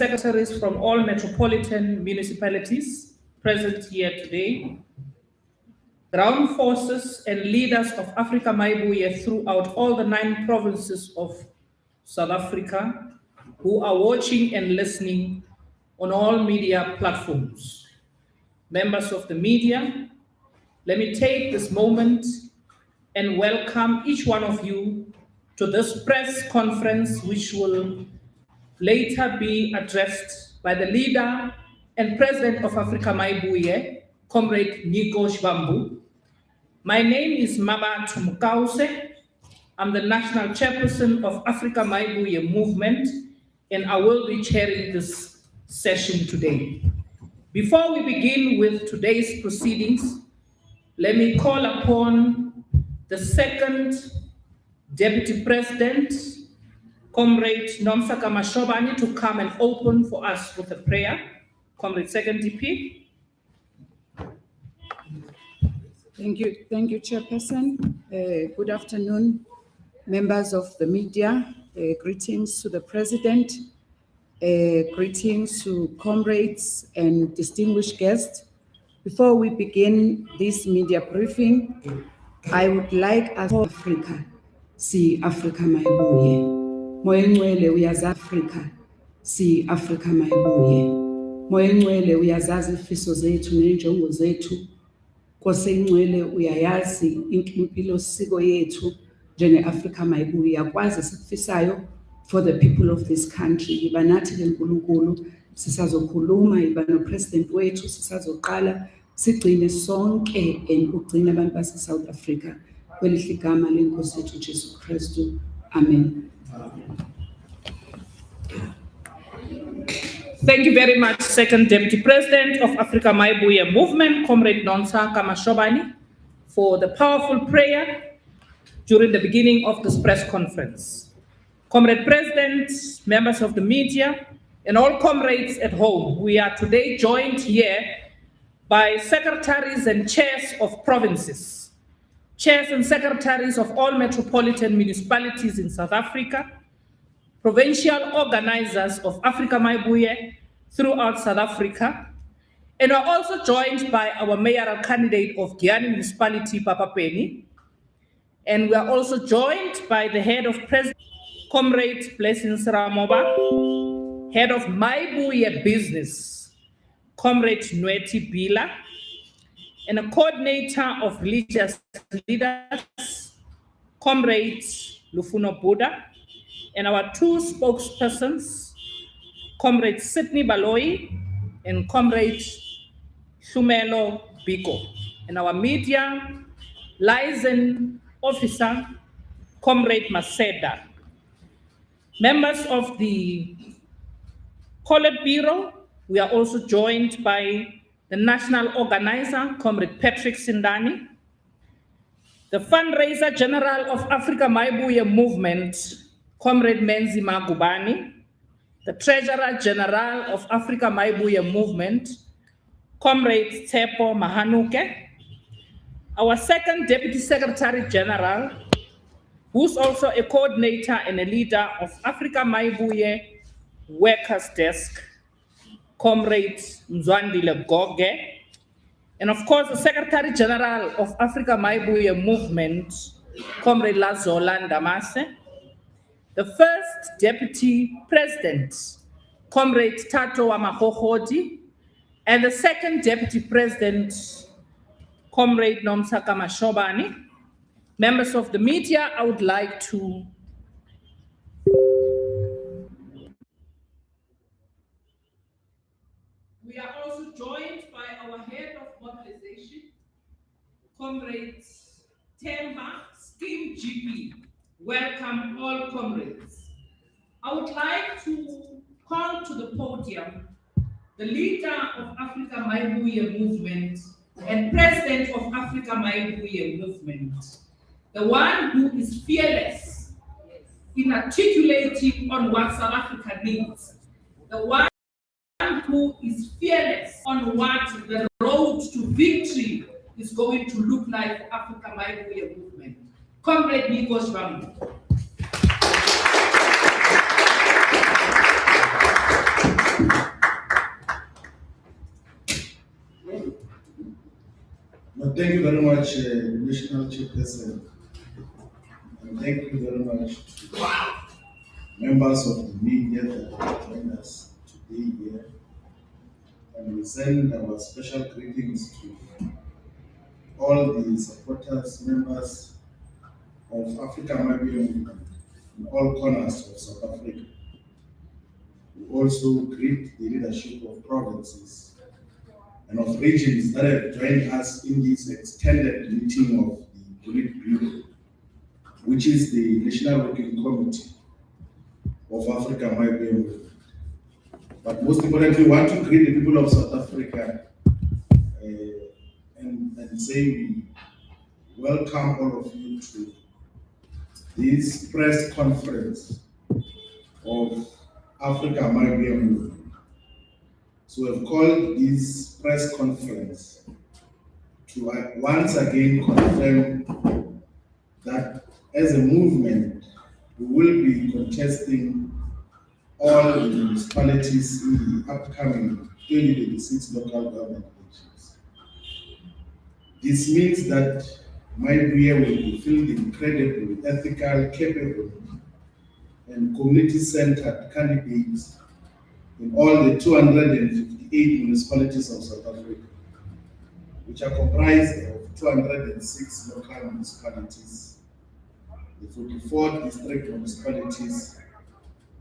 secretaries from all metropolitan municipalities present here today, ground forces and leaders of Afrika Mayibuye throughout all the 9 provinces of South Africa who are watching and listening on all media platforms. Members of the media, let me take this moment and welcome each one of you to this press conference, which will later be addressed by the leader and president of Afrika Mayibuye, Comrade Nico Shivambu. My name is Mama Tumukause. I'm the national chairperson of Afrika Mayibuye movement, and I will be chairing this session today. Before we begin with today's proceedings, let me call upon the second Deputy President, Comrade Nomsaka Mashobani, to come and open for us with a prayer. Comrade Second DP. Thank you, Chairperson. Good afternoon, members of the media. Greetings to the President. Greetings to comrades and distinguished guests. Before we begin this media briefing, I would like us to Africa, see Afrika Mayibuye. Moya ngcwele uyazi Afrika, si Afrika Mayibuye. Moya ngcwele uyazazi ifiso zethu nenjongo zethu. Nkosi ngcwele uyayazi impilo siko yethu njenge Afrika Mayibuye, yakwazi sikufisayo for the people of this country. Iba nathi ke nkulunkulu sisazokhuluma, iba no president wethu sisazoqala sigcine sonke ukugcina abantu base South Africa kwelihle igama lenkosi yethu Jesu Kristu. Amen. Thank you very much, Second Deputy President of Afrika Mayibuye movement, Comrade Nomsaka Mashobani, for the powerful prayer during the beginning of this press conference. Comrade President, members of the media, and all comrades at home, we are today joined here by secretaries and chairs of provinces, chairs and secretaries of all metropolitan municipalities in South Africa, provincial organizers of Afrika Mayibuye throughout South Africa, and are also joined by our mayoral candidate of Giyani Municipality, Papa Penny, and we are also joined by the head of President, Comrade Blessings Ramoba, head of Mayibuye Business, Comrade Nweti Bila, and a coordinator of religious leaders, Comrade Lufuno Buddha, and our 2 spokespersons, Comrade Sydney Baloyi and Comrade Shumelo Biko, and our media liaison officer, Comrade Maseda. Members of the Politburo, we are also joined by the national organizer, Comrade Patrick Sindani, the fundraiser general of Afrika Mayibuye movement, Comrade Menzi Magubani, the Treasurer General of Afrika Mayibuye movement, Comrade Tsepo Mahanuke, our second Deputy Secretary General, who's also a coordinator and a leader of Afrika Mayibuye Workers Desk, Comrade Mzwandile Goge, and of course the Secretary General of Afrika Mayibuye movement, Comrade Lazola Ndamase, the first Deputy President, Comrade Tato Wamahohodi, and the second Deputy President, Comrade Nomsaka Mashobani. Members of the media, I would like to we are also joined by our head of mobilization, Comrade Temba Scheme GP. Welcome all comrades. I would like to call to the podium the leader of Afrika Mayibuye movement and president of Afrika Mayibuye movement, the one who is fearless in articulating on what South Africa needs, the one who is fearless on what the road to victory is going to look like for Afrika Mayibuye movement. Comrade Nico Shivambu. Thank you very much, National Chairperson, and thank you very much to members of the media that have joined us today here. And we send our special greetings to all the supporters, members of Afrika Mayibuye movement in all corners of South Africa. We also greet the leadership of provinces and of regions that have joined us in this extended meeting of the Politburo, which is the National Working Committee of Afrika Mayibuye movement. But most importantly, we want to greet the people of South Africa and say we welcome all of you to this press conference of Afrika Mayibuye movement. So we've called this press conference to once again confirm that as a movement, we will be contesting all the municipalities in the upcoming 2026 local government elections. This means that Mayibuye will be fielding credible, ethical, capable, and community-centered candidates in all the 258 municipalities of South Africa, which are comprised of 206 local municipalities, the 44 district municipalities,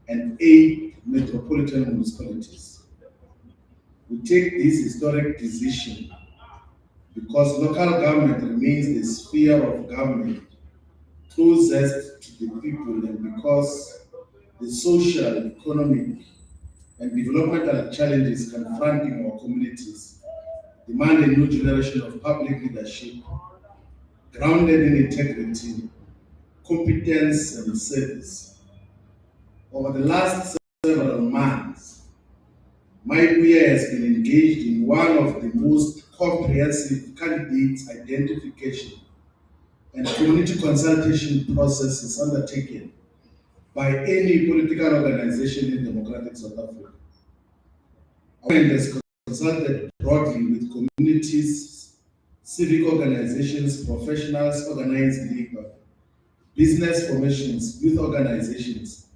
and 8 metropolitan municipalities. We take this historic decision because local government remains the sphere of government closest to the people, and because the social, economic, and developmental challenges confronting our communities demand a new generation of public leadership grounded in integrity, competence, and service. Over the last several months, Mayibuye has been engaged in one of the most comprehensive candidates identification and community consultation processes undertaken by any political organization in democratic South Africa. Our government has consulted broadly with communities, civic organizations, professionals, organized labor, business formations, youth organizations,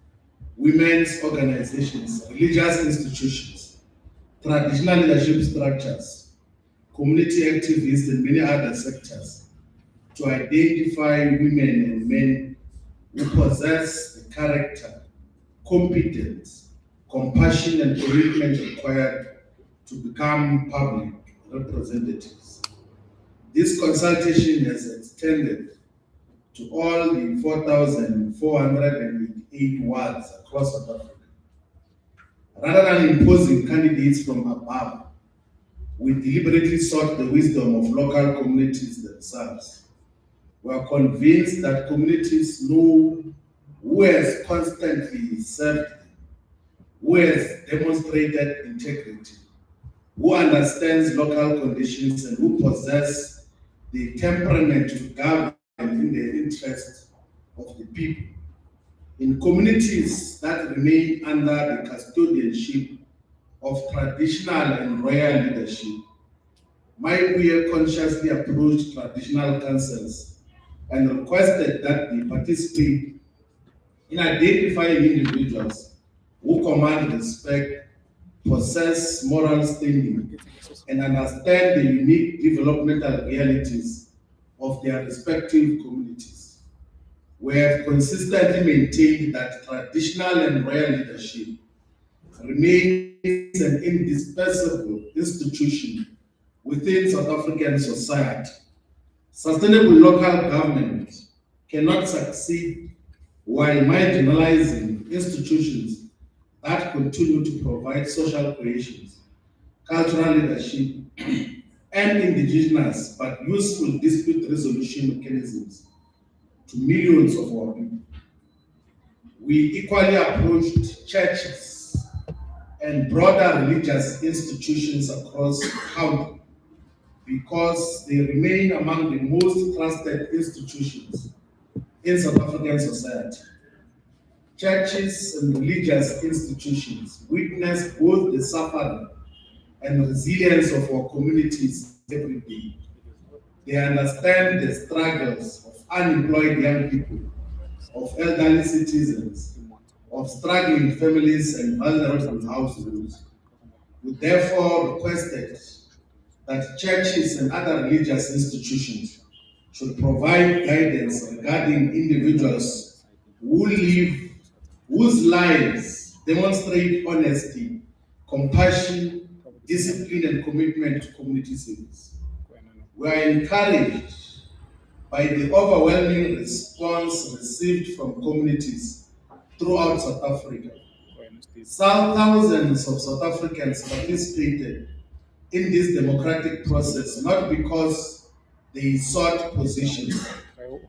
women's organizations, religious institutions, traditional leadership structures, community activists, and many other sectors to identify women and men who possess the character, competence, compassion, and commitment required to become public representatives. This consultation has extended to all the 4,488 wards across South Africa. Rather than imposing candidates from above, we deliberately sought the wisdom of local communities themselves. We are convinced that communities know who has constantly served them, who has demonstrated integrity, who understands local conditions, and who possess the temperament to govern in the interest of the people. In communities that remain under the custodianship of traditional and royal leadership, Mayibuye consciously approached traditional councils and requested that they participate in identifying individuals who command respect, possess moral standing, and understand the unique developmental realities of their respective communities. We have consistently maintained that traditional and royal leadership remains an indispensable institution within South African society. Sustainable local government cannot succeed while marginalizing institutions that continue to provide social creations, cultural leadership, and indigenous but useful dispute resolution mechanisms to millions of our people. We equally approached churches and broader religious institutions across the country because they remain among the most trusted institutions in South African society. Churches and religious institutions witness both the suffering and resilience of our communities every day. They understand the struggles of unemployed young people, of elderly citizens, of struggling families and vulnerable households. We therefore requested that churches and other religious institutions should provide guidance regarding individuals whose lives demonstrate honesty, compassion, discipline, and commitment to community service. We are encouraged by the overwhelming response received from communities throughout South Africa. Thousands of South Africans participated in this democratic process, not because they sought positions,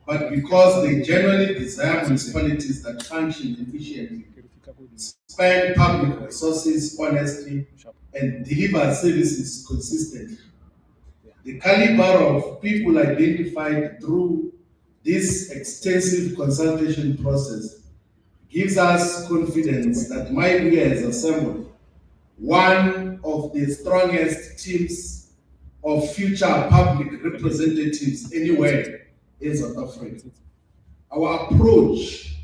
but because they genuinely desire municipalities that function efficiently, spend public resources honestly, and deliver services consistently. The caliber of people identified through this extensive consultation process gives us confidence that Mayibuye has assembled one of the strongest teams of future public representatives anywhere in South Africa. Our approach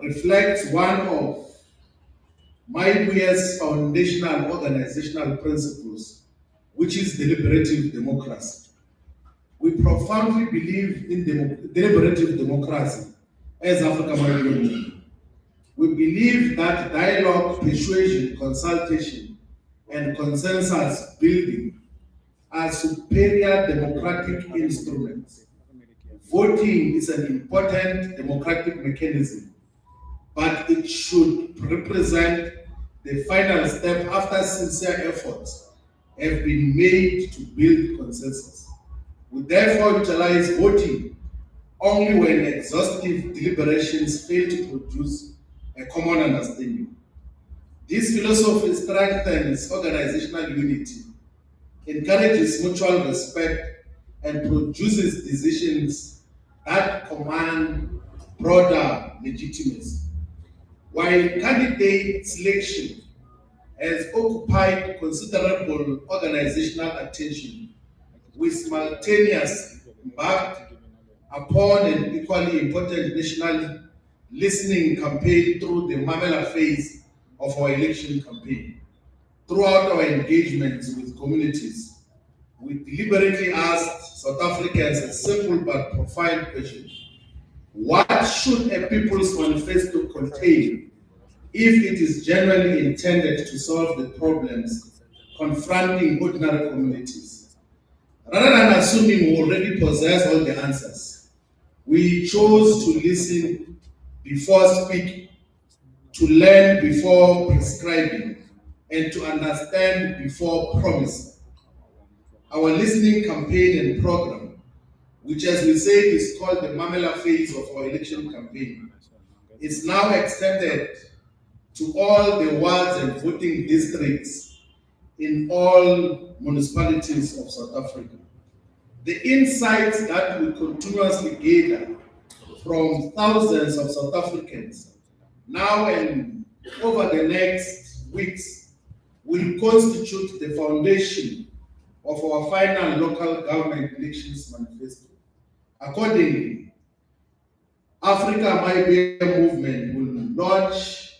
reflects one of Mayibuye's foundational organizational principles, which is deliberative democracy. We profoundly believe in deliberative democracy as Africa Mayibuye. We believe that dialogue, persuasion, consultation, and consensus building are superior democratic instruments. Voting is an important democratic mechanism, but it should represent the final step after sincere efforts have been made to build consensus. We therefore utilize voting only when exhaustive deliberations fail to produce a common understanding. This philosophy strengthens organizational unity, encourages mutual respect, and produces decisions that command broader legitimacy. While candidate selection has occupied considerable organizational attention, we simultaneously embarked upon an equally important national listening campaign through the Mamela phase of our election campaign. Throughout our engagements with communities, we deliberately asked South Africans a simple but profound question. What should a people's manifesto contain if it is genuinely intended to solve the problems confronting ordinary communities? Rather than assuming we already possess all the answers, we chose to listen before speaking, to learn before prescribing, and to understand before promising. Our listening campaign and program, which as we said is called the Mamela phase of our election campaign, is now extended to all the wards and voting districts in all municipalities of South Africa. The insights that we continuously gather from thousands of South Africans now and over the next weeks will constitute the foundation of our final local government elections manifesto. Accordingly, Africa Mayibuye movement will launch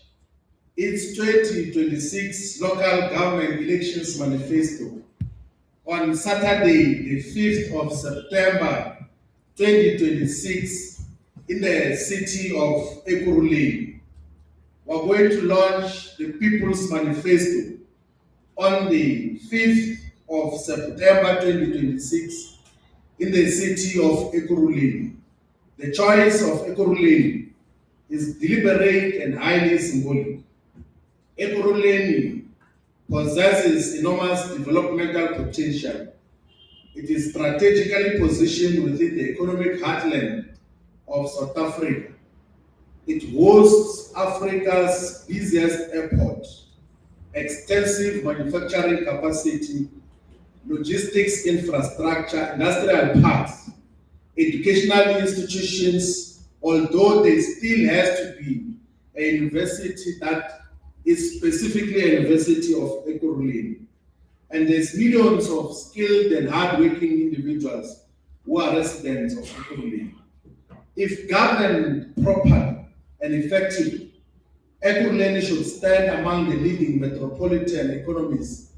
its 2026 local government elections manifesto on Saturday, the 5th of September 2026 in the city of Ekurhuleni. We're going to launch the People's Manifesto on the 5th of September 2026 in the city of Ekurhuleni. The choice of Ekurhuleni is deliberate and highly symbolic. Ekurhuleni possesses enormous developmental potential. It is strategically positioned within the economic heartland of South Africa. It hosts Africa's busiest airport, extensive manufacturing capacity, logistics infrastructure, industrial parks, educational institutions, although there still has to be a university that is specifically a University of Ekurhuleni. And there's millions of skilled and hardworking individuals who are residents of Ekurhuleni. If governed properly and effectively, Ekurhuleni should stand among the leading metropolitan economies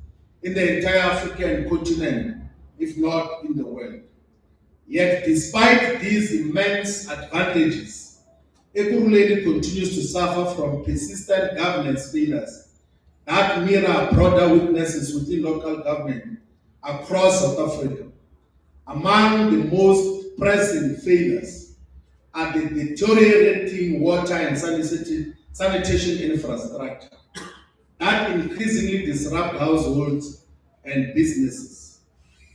in the entire African continent, if not in the world. Yet, despite these immense advantages, Ekurhuleni continues to suffer from persistent governance failures that mirror broader weaknesses within local government across South Africa. Among the most pressing failures are the deteriorating water and sanitation infrastructure that increasingly disrupt households and businesses.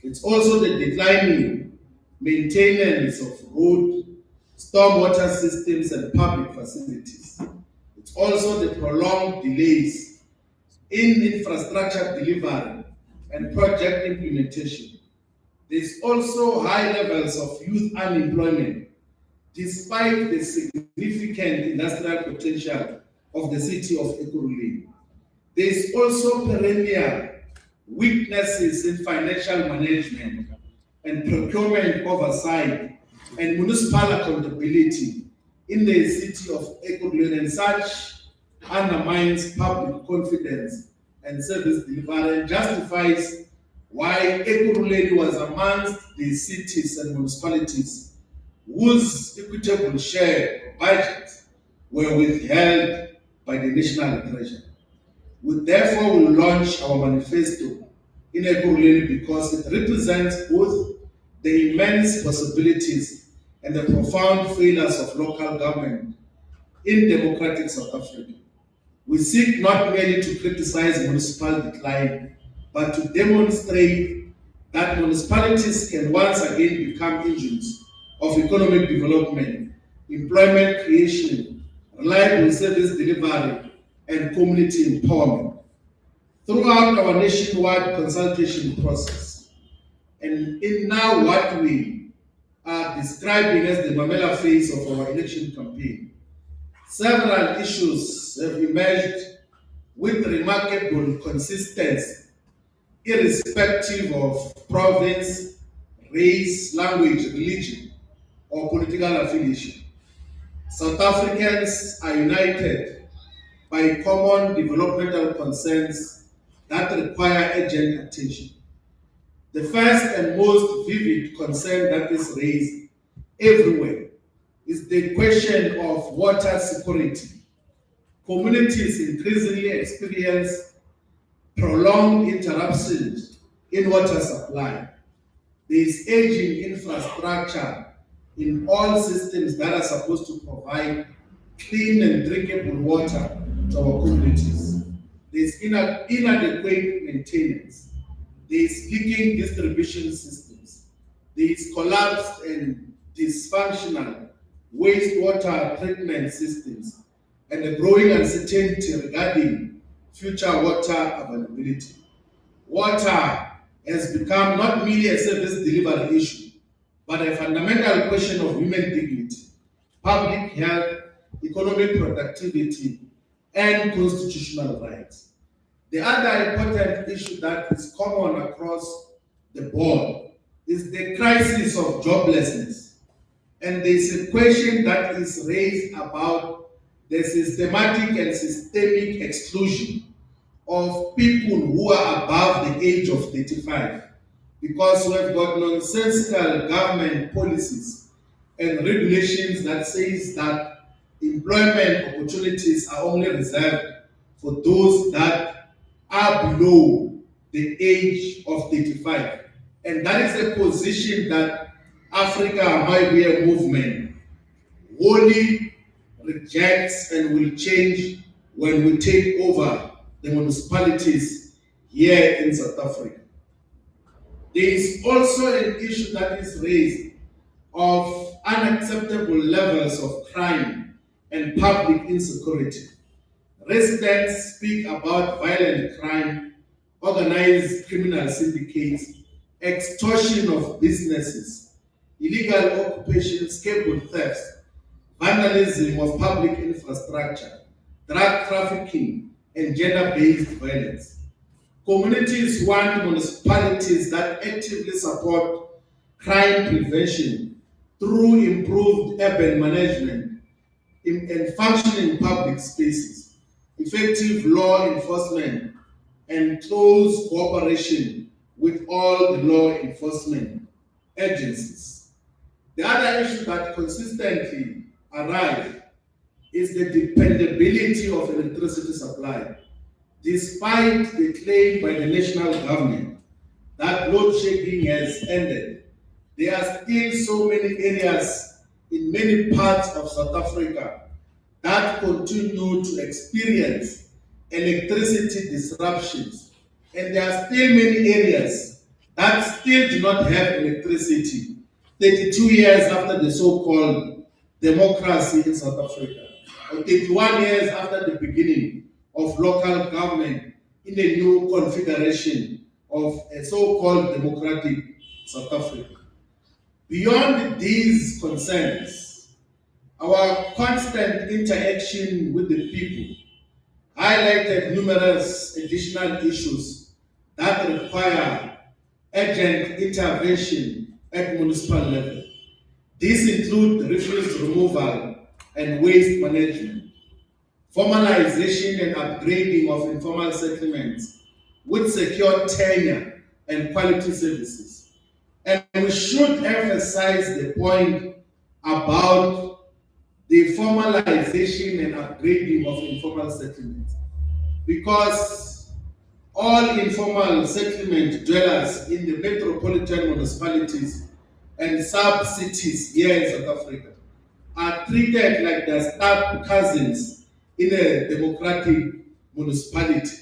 It's also the declining maintenance of road, stormwater systems, and public facilities. It's also the prolonged delays in infrastructure delivery and project implementation. There's also high levels of youth unemployment, despite the significant industrial potential of the city of Ekurhuleni. There's also perennial weaknesses in financial management and procurement oversight and municipal accountability in the city of Ekurhuleni, and such undermines public confidence and service delivery and justifies why Ekurhuleni was amongst the cities and municipalities whose equitable share of budgets were withheld by the national treasury. We therefore will launch our manifesto in Ekurhuleni because it represents both the immense possibilities and the profound failures of local government in democratic South Africa. We seek not merely to criticize municipal decline, but to demonstrate that municipalities can once again become engines of economic development, employment creation, reliable service delivery, and community empowerment. Throughout our nationwide consultation process, and in now what we are describing as the Mamela phase of our election campaign, several issues have emerged with remarkable consistency, irrespective of province, race, language, religion, or political affiliation. South Africans are united by common developmental concerns that require urgent attention. The first and most vivid concern that is raised everywhere is the question of water security. Communities increasingly experience prolonged interruptions in water supply. There is aging infrastructure in all systems that are supposed to provide clean and drinkable water to our communities. There is inadequate maintenance. There is leaking distribution systems. There is collapsed and dysfunctional wastewater treatment systems, and a growing uncertainty regarding future water availability. Water has become not merely a service delivery issue, but a fundamental question of human dignity, public health, economic productivity, and constitutional rights. The other important issue that is common across the board is the crisis of joblessness. And there's a question that is raised about the systematic and systemic exclusion of people who are above the age of 35, because we have got nonsensical government policies and regulations that says that employment opportunities are only reserved for those that are below the age of 35. And that is a position that Afrika Mayibuye movement wholly rejects and will change when we take over the municipalities here in South Africa. There is also an issue that is raised of unacceptable levels of crime and public insecurity. Residents speak about violent crime, organized criminal syndicates, extortion of businesses, illegal occupations, cable thefts, vandalism of public infrastructure, drug trafficking, and gender-based violence. Communities want municipalities that actively support crime prevention through improved urban management and functioning public spaces, effective law enforcement, and close cooperation with all the law enforcement agencies. The other issue that consistently arises is the dependability of electricity supply. Despite the claim by the national government that load shedding has ended, there are still so many areas in many parts of South Africa that continue to experience electricity disruptions. And there are still many areas that still do not have electricity 32 years after the so-called democracy in South Africa, or 31 years after the beginning of local government in a new configuration of a so-called democratic South Africa. Beyond these concerns, our constant interaction with the people highlighted numerous additional issues that require urgent intervention at municipal level. These include refuse removal and waste management, formalization and upgrading of informal settlements with secure tenure and quality services. And we should emphasize the point about the formalization and upgrading of informal settlements, because all informal settlement dwellers in the metropolitan municipalities and sub-cities here in South Africa are treated like their step cousins in a democratic municipality.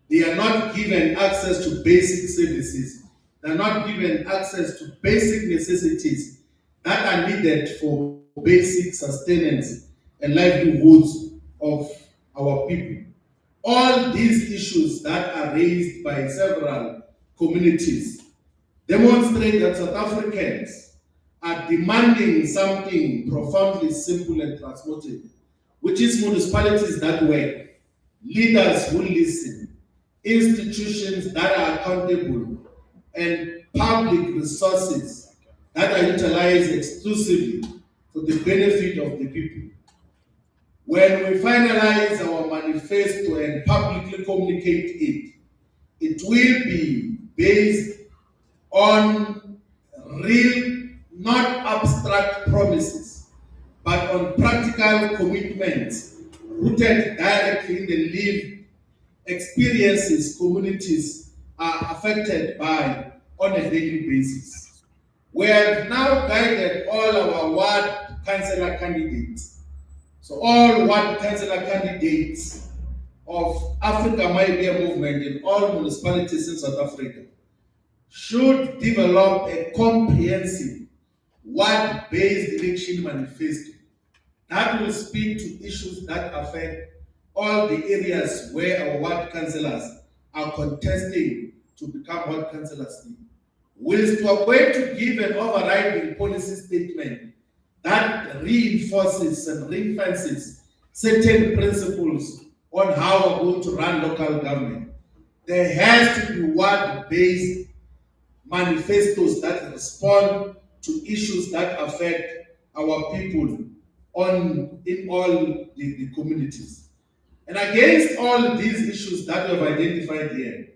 They are not given access to basic services. They are not given access to basic necessities that are needed for basic sustenance and livelihoods of our people. All these issues that are raised by several communities demonstrate that South Africans are demanding something profoundly simple and transformative, which is municipalities that work, leaders who listen, institutions that are accountable, and public resources that are utilized exclusively for the benefit of the people. When we finalize our manifesto and publicly communicate it, it will be based on real, not abstract promises, but on practical commitments rooted directly in the lived experiences communities are affected by on a daily basis. We have now guided all our ward councillor candidates. So all ward councillor candidates of Afrika Mayibuye movement in all municipalities in South Africa should develop a comprehensive ward-based election manifesto that will speak to issues that affect all the areas where our ward councillors are contesting to become ward councillors. Whilst we are going to give an overriding policy statement that reinforces and reinforces certain principles on how we're going to run local government, there has to be ward-based manifestos that respond to issues that affect our people in all the communities. And against all these issues that we have identified here,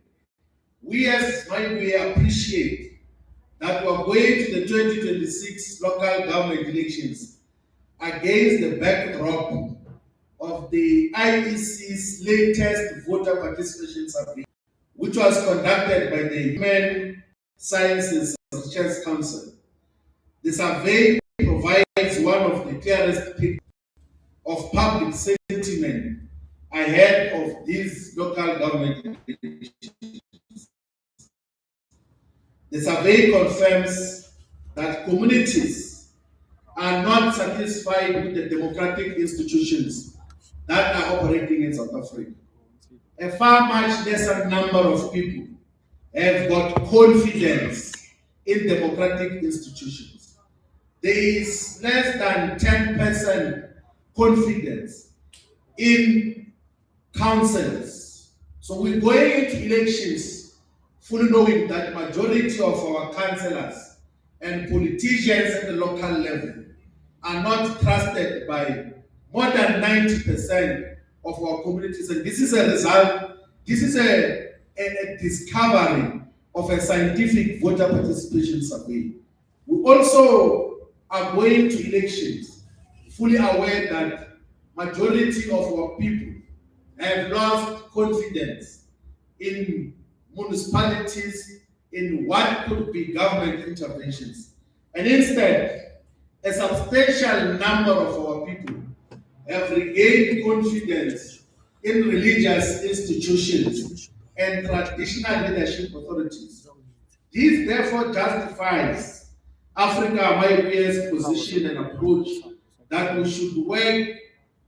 we as Mayibuye appreciate that we are going to the 2026 local government elections against the backdrop of the IEC's latest voter participation survey, which was conducted by the Human Sciences Research Council. The survey provides one of the clearest pictures of public sentiment ahead of these local government elections. The survey confirms that communities are not satisfied with the democratic institutions that are operating in South Africa. A far much lesser number of people have got confidence in democratic institutions. There is less than 10% confidence in councils. So we're going into elections fully knowing that majority of our councillors and politicians at the local level are not trusted by more than 90% of our communities. And this is a result, this is a discovery of a scientific voter participation survey. We also are going to elections fully aware that majority of our people have lost confidence in municipalities, in what could be government interventions. And instead, a substantial number of our people have regained confidence in religious institutions and traditional leadership authorities. This therefore justifies Afrika Mayibuye's position and approach that we should work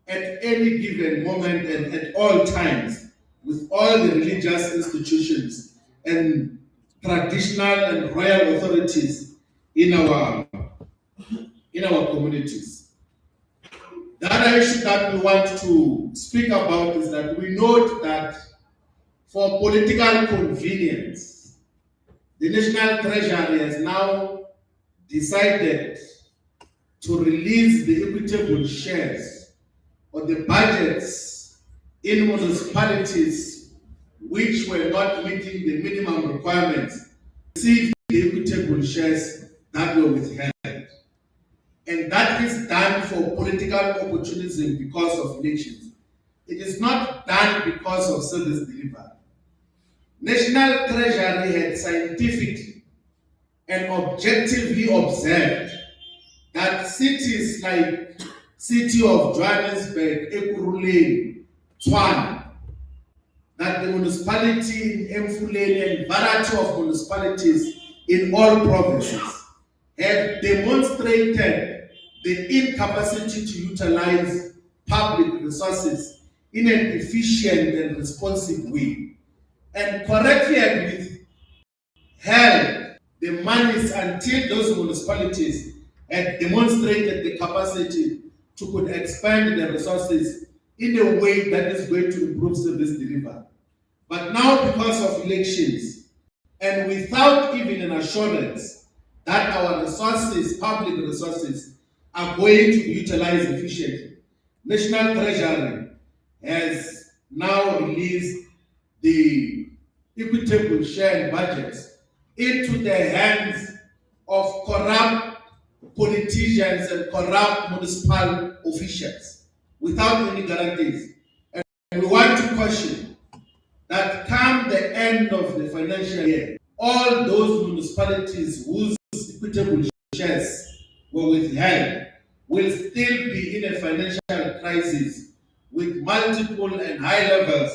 at any given moment and at all times with all the religious institutions and traditional and royal authorities in our communities. The other issue that we want to speak about is that we note that for political convenience, the National Treasury has now decided to release the equitable shares or the budgets in municipalities which were not meeting the minimum requirements, receive the equitable shares that were withheld. And that is done for political opportunism because of elections. It is not done because of service delivery. National Treasury had scientifically and objectively observed that cities like City of Johannesburg, Ekurhuleni, Tshwane, that the municipality in Emfuleni and variety of municipalities in all provinces have demonstrated the incapacity to utilize public resources in an efficient and responsive way, and correctly have withheld the monies until those municipalities had demonstrated the capacity to could expand the resources in a way that is going to improve service delivery. But now, because of elections, and without even an assurance that our resources, public resources, are going to be utilized efficiently, National Treasury has now released the equitable share budgets into the hands of corrupt politicians and corrupt municipal officials without any guarantees. And we want to caution that come the end of the financial year, all those municipalities whose equitable shares were withheld will still be in a financial crisis with multiple and high levels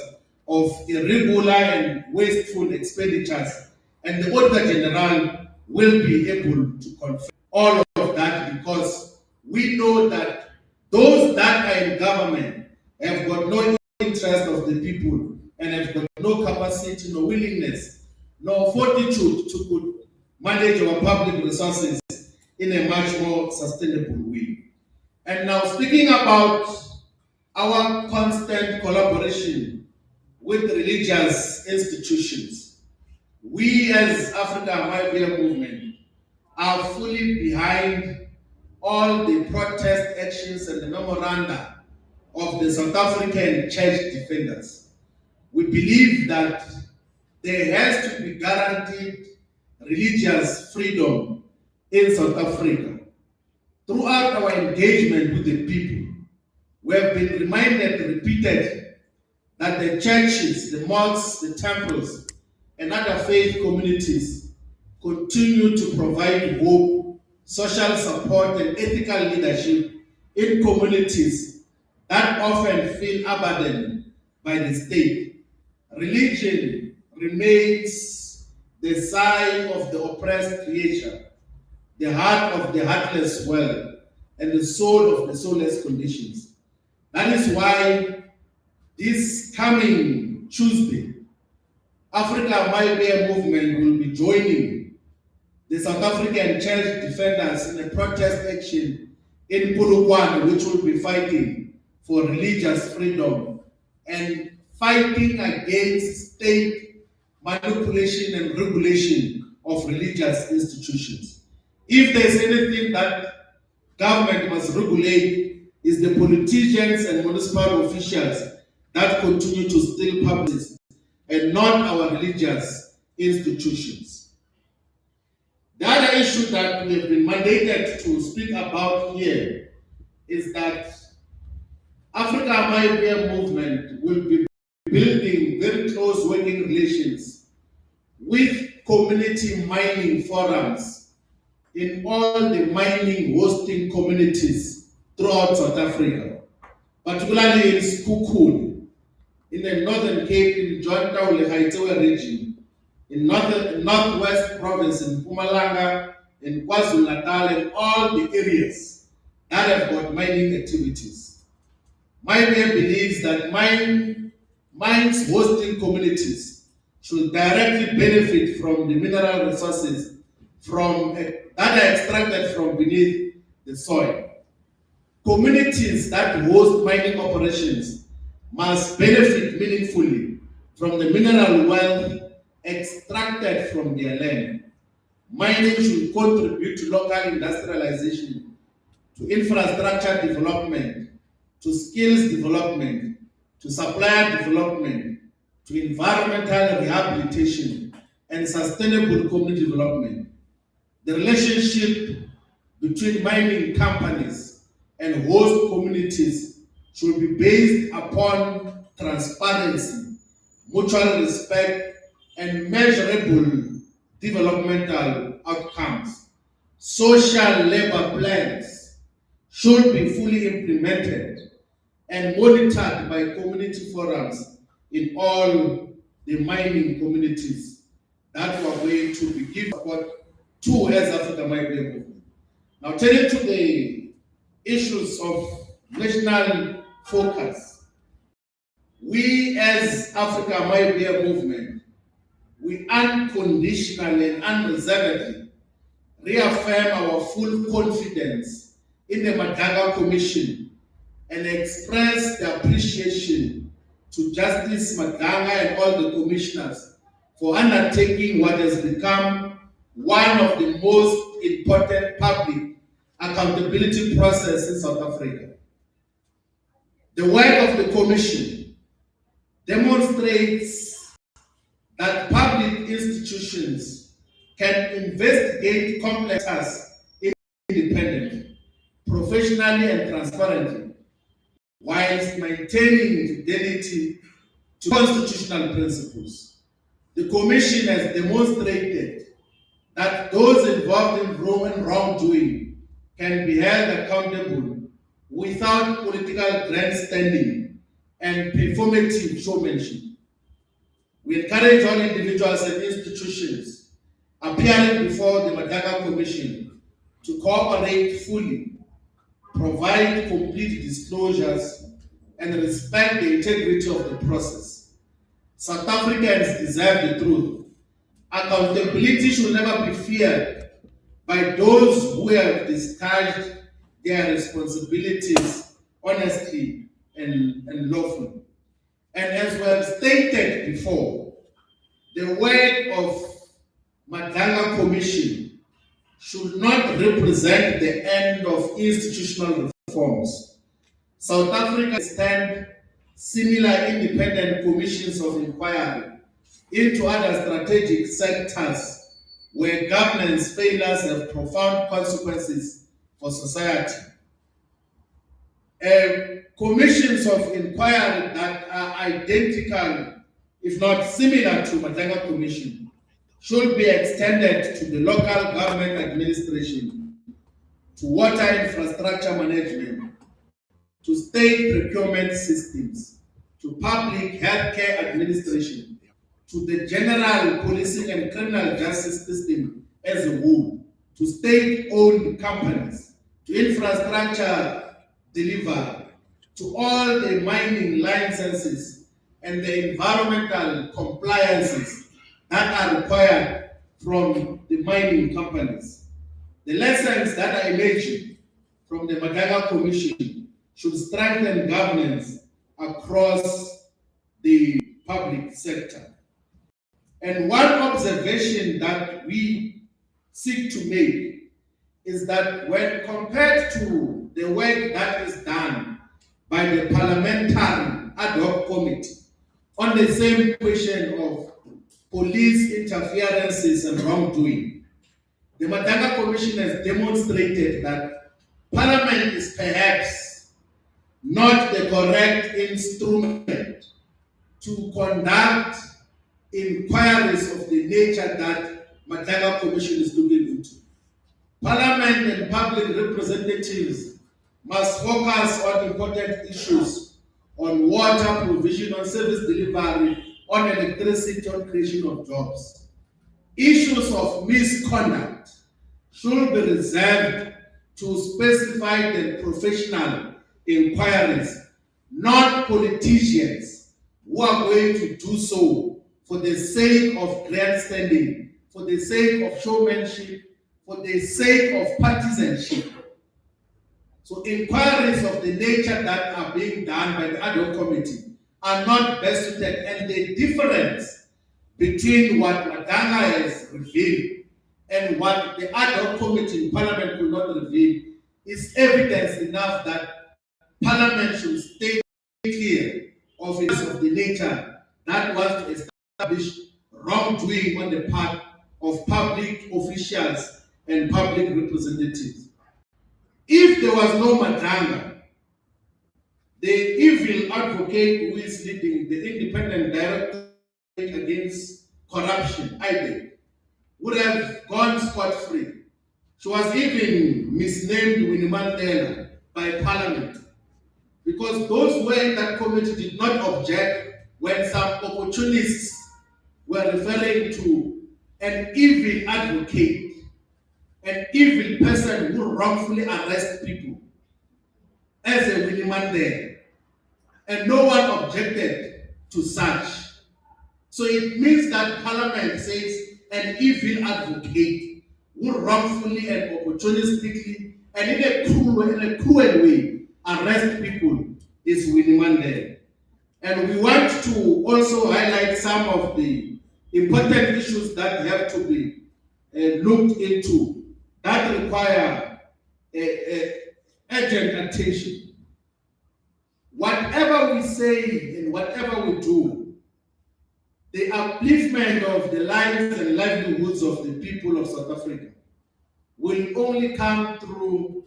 of irregular and wasteful expenditures, and the Auditor General will be able to confirm all of that, because we know that those that are in government have got no interest of the people and have got no capacity, no willingness, no fortitude to could manage our public resources in a much more sustainable way. And now, speaking about our constant collaboration with religious institutions, we as Afrika Mayibuye movement are fully behind all the protest actions and the memoranda of the South African church defenders. We believe that there has to be guaranteed religious freedom in South Africa. Throughout our engagement with the people, we have been reminded repeatedly that the churches, the mosques, the temples, and other faith communities continue to provide hope, social support, and ethical leadership in communities that often feel abandoned by the state. Religion remains the sign of the oppressed creature, the heart of the heartless world, and the soul of the soulless conditions. That is why this coming Tuesday, Afrika Mayibuye movement will be joining the South African church defenders in a protest action in Polokwane, which will be fighting for religious freedom and fighting against state manipulation and regulation of religious institutions. If there's anything that government must regulate, is the politicians and municipal officials that continue to steal public and not our religious institutions. The other issue that we have been mandated to speak about here is that Africa Mayibuye movement will be building very close working relations with community mining forums in all the mining hosting communities throughout South Africa, particularly in Sekhukhune, in the Northern Cape, in Jonta Gauteng region, in Northwest Province, in Mpumalanga, in KwaZulu-Natal, and all the areas that have got mining activities. Mayibuye believes that mines hosting communities should directly benefit from the mineral resources that are extracted from beneath the soil. Communities that host mining operations must benefit meaningfully from the mineral wealth extracted from their land. Mining should contribute to local industrialization, to infrastructure development, to skills development, to supplier development, to environmental rehabilitation, and sustainable community development. The relationship between mining companies and host communities should be based upon transparency, mutual respect, and measurable developmental outcomes. Social labor plans should be fully implemented and monitored by community forums in all the mining communities that we are going to be giving support to as Africa Mayibuye movement. Now turning to the issues of national focus, we as Africa Mayibuye movement, we unconditionally and unreservedly reaffirm our full confidence in the Madanga Commission and express the appreciation to Justice Madanga and all the commissioners for undertaking what has become one of the most important public accountability processes in South Africa. The work of the Commission demonstrates that public institutions can investigate complex tasks independently, professionally, and transparently, whilst maintaining fidelity to constitutional principles. The Commission has demonstrated that those involved in wrongdoing can be held accountable without political grandstanding and performative showmanship. We encourage all individuals and institutions appearing before the Madanga Commission to cooperate fully, provide complete disclosures, and respect the integrity of the process. South Africans deserve the truth. Accountability should never be feared by those who have discharged their responsibilities honestly and lawfully. And as we have stated before, the work of Madanga Commission should not represent the end of institutional reforms. South Africa stands similar independent commissions of inquiry into other strategic sectors where governance failures have profound consequences for society. Commissions of inquiry that are identical, if not similar to Madanga Commission, should be extended to the local government administration, to water infrastructure management, to state procurement systems, to public healthcare administration, to the general policing and criminal justice system as a whole, to state-owned companies, to infrastructure delivery, to all the mining licenses and the environmental compliances that are required from the mining companies. The lessons that I mentioned from the Madanga Commission should strengthen governance across the public sector. And one observation that we seek to make is that when compared to the work that is done by the parliamentary ad hoc committee on the same question of police interferences and wrongdoing, the Madanga Commission has demonstrated that Parliament is perhaps not the correct instrument to conduct inquiries of the nature that Madanga Commission is looking into. Parliament and public representatives must focus on important issues, on water provision, on service delivery, on electricity, on creation of jobs. Issues of misconduct should be reserved to specified and professional inquiries, not politicians who are going to do so for the sake of grandstanding, for the sake of showmanship, for the sake of partisanship. So inquiries of the nature that are being done by the ad hoc committee are not best suited, and the difference between what Madanga has revealed and what the ad hoc committee in Parliament could not reveal is evidence enough that Parliament should stay clear of it of the nature that wants to establish wrongdoing on the part of public officials and public representatives. If there was no Madanga, the evil advocate who is leading the independent directorate against corruption, IBEC, would have gone scot-free. She was even misnamed Winnie Mandela by Parliament, because those who were in that committee did not object when some opportunists were referring to an evil advocate, an evil person who wrongfully arrests people as a Winnie Mandela, and no one objected to such. So it means that Parliament says an evil advocate who wrongfully and opportunistically and in a cruel way arrest people is Winnie Mandela. And we want to also highlight some of the important issues that have to be looked into that require urgent attention. Whatever we say and whatever we do, the upliftment of the lives and livelihoods of the people of South Africa will only come through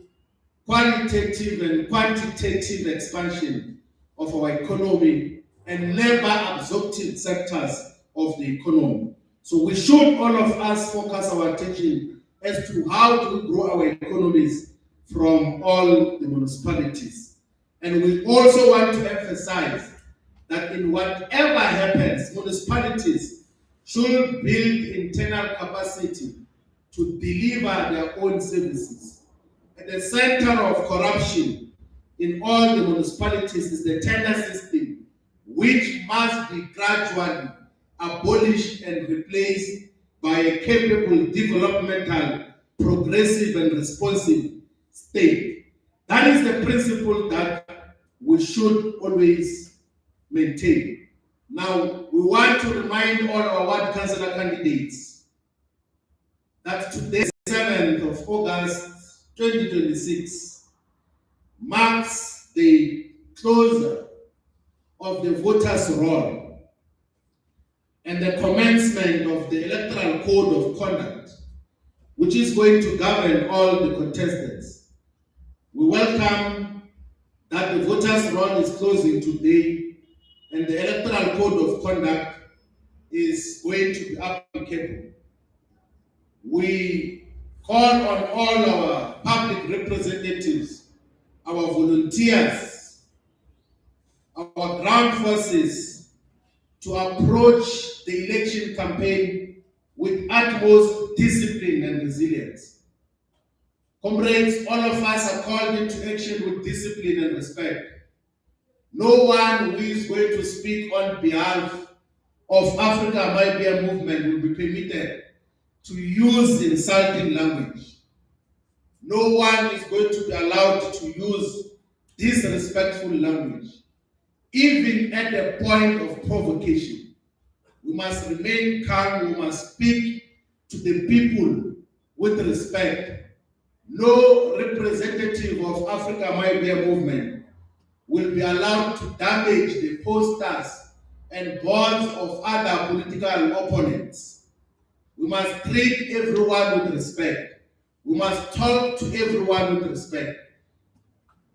qualitative and quantitative expansion of our economy and labor-absorptive sectors of the economy. So we should, all of us, focus our attention as to how to grow our economies from all the municipalities. And we also want to emphasize that in whatever happens, municipalities should build internal capacity to deliver their own services. At the center of corruption in all the municipalities is the tender system, which must be gradually abolished and replaced by a capable, developmental, progressive and responsive state. That is the principle that we should always maintain. Now, we want to remind all our ward councillor candidates that today, 7th of August 2026, marks the closure of the voters' roll and the commencement of the electoral code of conduct, which is going to govern all the contestants. We welcome that the voters' roll is closing today and the electoral code of conduct is going to be applicable. We call on all our public representatives, our volunteers, our ground forces to approach the election campaign with utmost discipline and resilience. Comrades, all of us are called into action with discipline and respect. No one who is going to speak on behalf of Afrika Mayibuye movement will be permitted to use insulting language. No one is going to be allowed to use disrespectful language. Even at the point of provocation, we must remain calm, we must speak to the people with respect. no representative of Afrika Mayibuye movement will be allowed to damage the posters and boards of other political opponents. We must treat everyone with respect. We must talk to everyone with respect.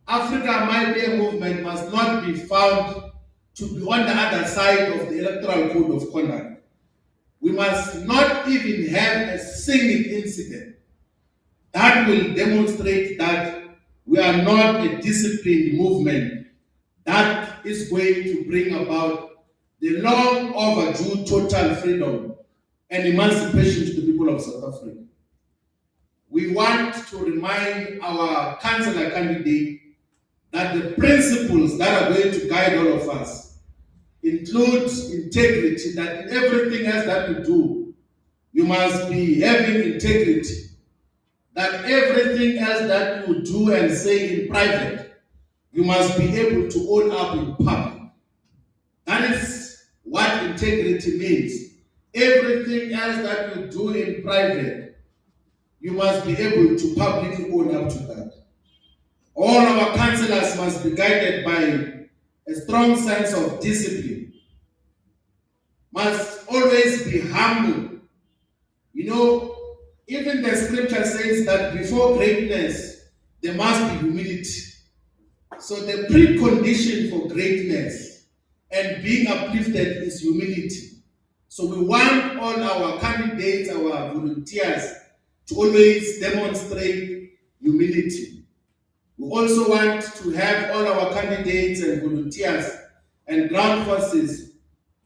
Afrika Mayibuye movement must not be found to be on the other side of the electoral code of conduct. We must not even have a single incident that will demonstrate that we are not a disciplined movement that is going to bring about the long overdue total freedom and emancipation to the people of South Africa. We want to remind our councillor candidate that the principles that are going to guide all of us include integrity, that in everything else that you do, you must be having integrity, that everything else that you do and say in private, you must be able to own up in public. That is what integrity means. Everything else that you do in private, you must be able to publicly own up to that. All our councillors must be guided by a strong sense of discipline, must always be humble. You know, even the scripture says that before greatness, there must be humility. So the precondition for greatness and being uplifted is humility. So we want all our candidates, our volunteers, to always demonstrate humility. We also want to have all our candidates and volunteers and ground forces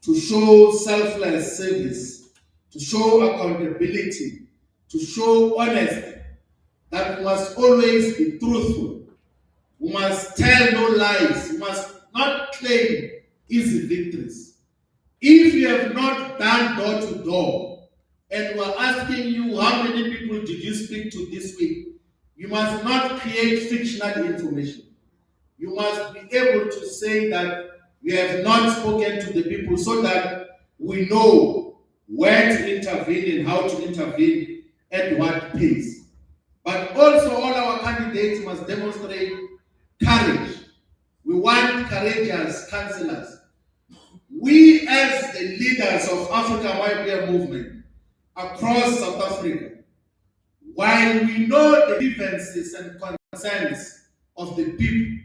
to show selfless service, to show accountability, to show honesty, that we must always be truthful. We must tell no lies. We must not claim easy victories. If you have not done door to door, and we're asking you how many people did you speak to this week, you must not create fictional information. You must be able to say that you have not spoken to the people so that we know where to intervene and how to intervene at what pace. But also all our candidates must demonstrate courage. We want courageous councillors. We as the leaders of Afrika Mayibuye movement across South Africa, while we know the grievances and concerns of the people,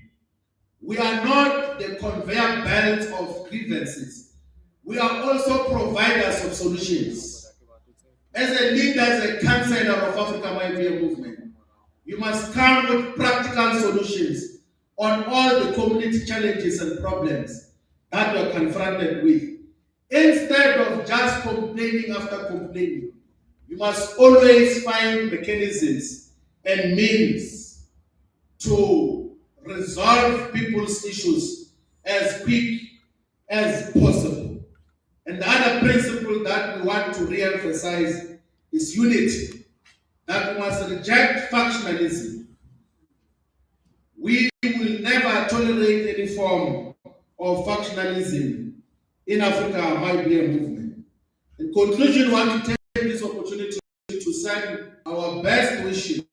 we are not the conveyor belt of grievances. We are also providers of solutions. As a leader, as a councillor of Afrika Mayibuye movement, you must come with practical solutions on all the community challenges and problems that we are confronted with. Instead of just complaining after complaining, you must always find mechanisms and means to resolve people's issues as quick as possible. And the other principle that we want to re-emphasize is unity, that we must reject factionalism. We will never tolerate any form of factionalism in Afrika Mayibuye movement. In conclusion, we want to take this opportunity to send our best wishes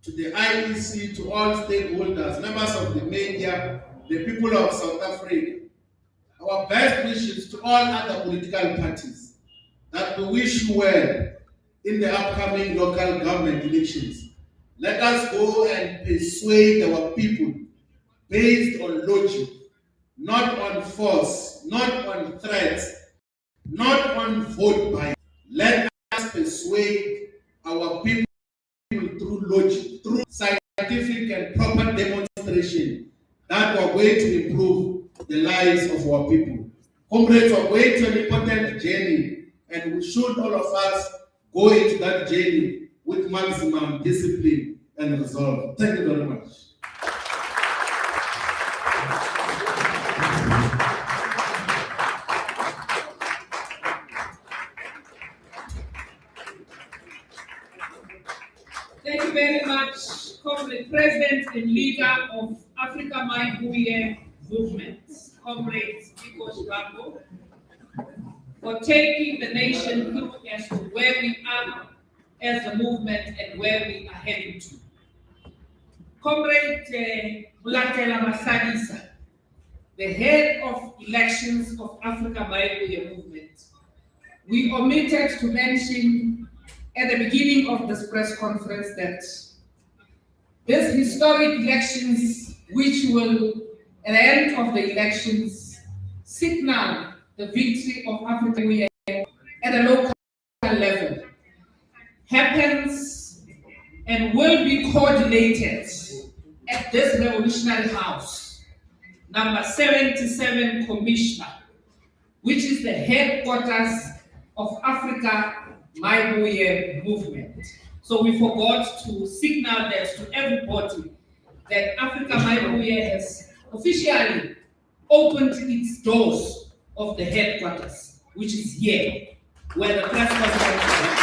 to the IEC, to all stakeholders, members of the media, the people of South Africa. Our best wishes to all other political parties, that we wish you well in the upcoming local government elections. Let us go and persuade our people based on logic, not on force, not on threats, not on vote buying. Let us persuade our people through logic, through scientific and proper demonstration that we are going to improve the lives of our people. Comrades, we are going to an important journey, and we should all of us go into that journey with maximum discipline and resolve. Thank you very much. Thank you very much, Comrade President and leader of Afrika Mayibuye movement, Comrade Biko Shibambo, for taking the nation through as to where we are as the movement and where we are heading to. Comrade Bulatela Masadisa, the head of elections of Afrika Mayibuye movement, we omitted to mention at the beginning of this press conference that these historic elections, which will, at the end of the elections, signal the victory of Africa at a local level, happens and will be coordinated at this revolutionary house, number 77 Commissioner, which is the headquarters of Afrika Mayibuye movement. So we forgot to signal that to everybody that Afrika Mayibuye has officially opened its doors of the headquarters, which is here, where the press conference is.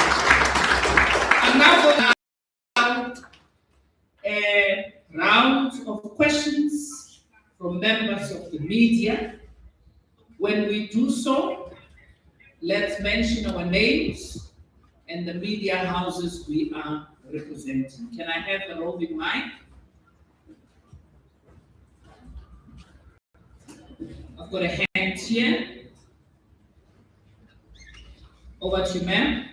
I'm now going to allow a round of questions from members of the media. When we do so, let's mention our names and the media houses we are representing. Can I have a roving mic? I've got a hand here. Over to you, ma'am.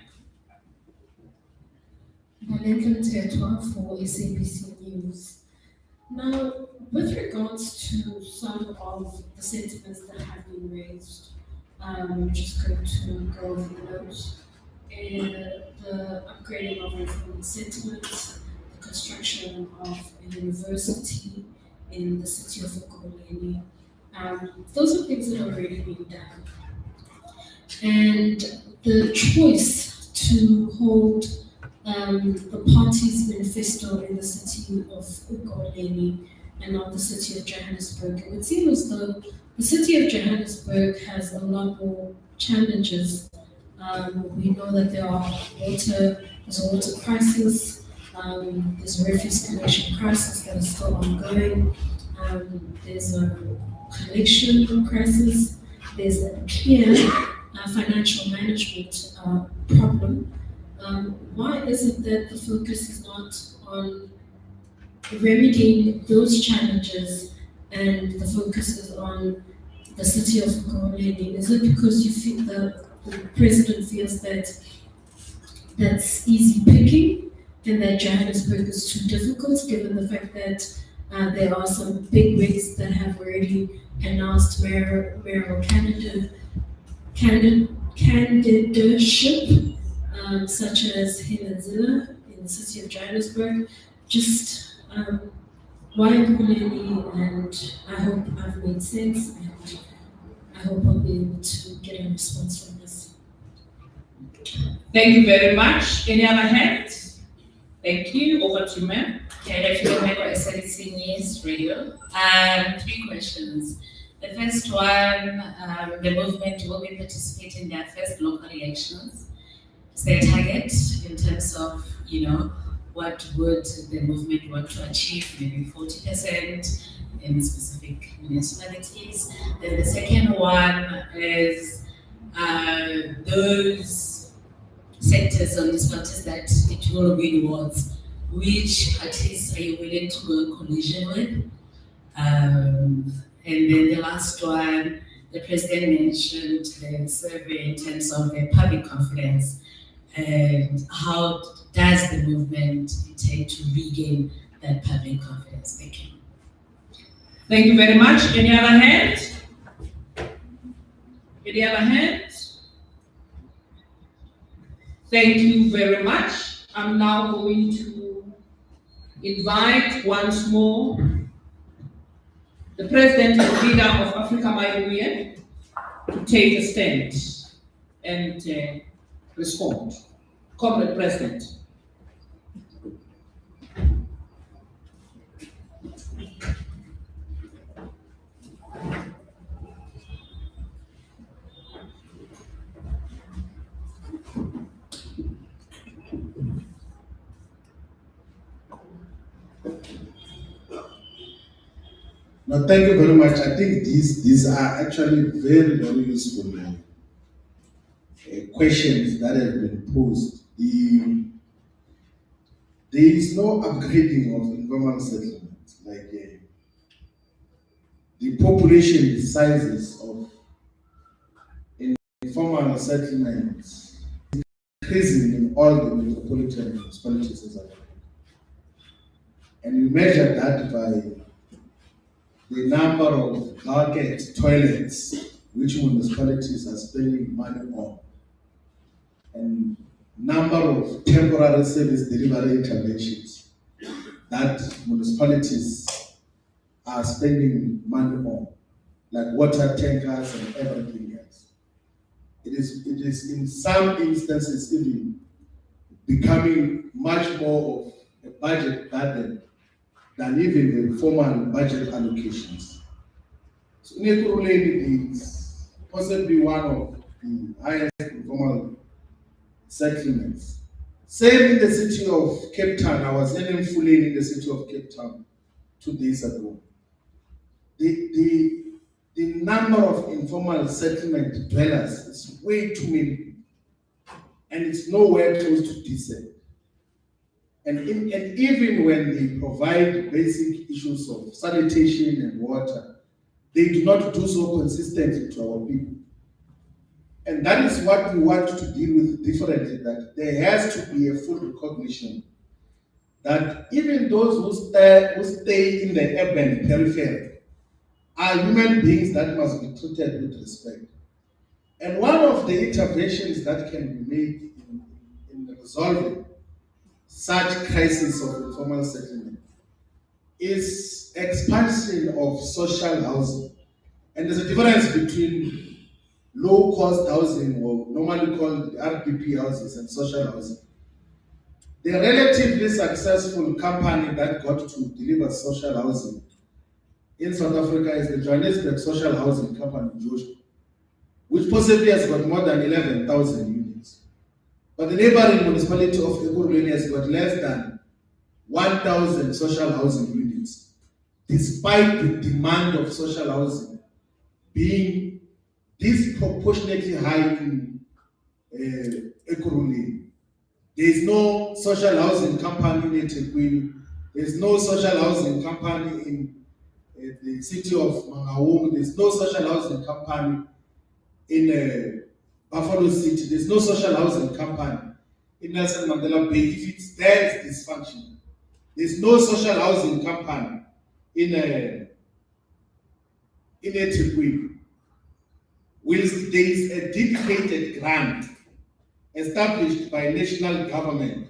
Maleka Tetwa for SABC News. Now, with regards to some of the sentiments that have been raised, I'm just going to go over those. The upgrading of reform sentiments, the construction of a university in the city of Ekurhuleni. Those are things that are already being done. And the choice to hold the party's manifesto in the city of Ekurhuleni and not the city of Johannesburg. It would seem as though the city of Johannesburg has a lot more challenges. We know that there's a water crisis, there's a refuse collection crisis that is still ongoing, there's a collection crisis, there's a clear financial management problem. Why is it that the focus is not on remedying those challenges and the focus is on the city of Ekurhuleni? Is it because you feel the president feels that that's easy picking and that Johannesburg is too difficult, given the fact that there are some big wigs that have already announced mayoral candidacy, such as Helen Zille in the city of Johannesburg? Just why Ekurhuleni? And I hope I've made sense, and I hope I'll be able to get a response from this. Thank you very much. Any other hands? Thank you. Over to you, ma'am. SABC News Radio. 3 questions. The first one, the movement will be participating in their first local elections. Is there a target in terms of, what would the movement want to achieve? Maybe 40% in specific municipalities. Then the second one is those sectors or municipalities that it will win awards. Which parties are you willing to go in collision with? And then the last one, the president mentioned the survey in terms of the public confidence. And how does the movement intend to regain that public confidence? Thank you. Thank you very much. Any other hand? Any other hand? Thank you very much. I'm now going to invite once more the president and leader of Afrika Mayibuye to take a stand and respond. Comrade President. No, thank you very much. I think these are actually very, very useful questions that have been posed. there is no upgrading of informal settlements. Like the population sizes of informal settlements increasing in all the metropolitan municipalities in South Africa. And we measure that by the number of bucket toilets which municipalities are spending money on, and number of temporary service delivery interventions that municipalities are spending money on, like water tankers and everything else. It is in some instances even becoming much more of a budget burden than even the formal budget allocations. So Ekurhuleni is possibly one of the highest informal settlements. Same in the city of Cape Town. I was in Fuleni in the city of Cape Town 2 days ago. The number of informal settlement dwellers is way too many people, and it's nowhere close to decent. And even when they provide basic issues of sanitation and water, they do not do so consistently to our people. And that is what we want to deal with differently, that there has to be a full recognition that even those who stay in the urban periphery are human beings that must be treated with respect. And one of the interventions that can be made in resolving such crisis of informal settlement is expansion of social housing. And there's a difference between low-cost housing, or normally called RPP houses, and social housing. The relatively successful company that got to deliver social housing in South Africa is the Johannesburg Social Housing Company, Joshua, which possibly has got more than 11,000 units. But the neighboring municipality of Ekurhuleni has got less than 1,000 social housing units, despite the demand of social housing being disproportionately high in Ekurhuleni. There is no social housing company in eThekwini. There is no social housing company in the city of Mangaung. There is no social housing company in Buffalo City. There is no social housing company in Nelson Mandela Bay. If it's there, it's dysfunctional. There is no social housing company in eThekwini. Whilst there is a dedicated grant established by national government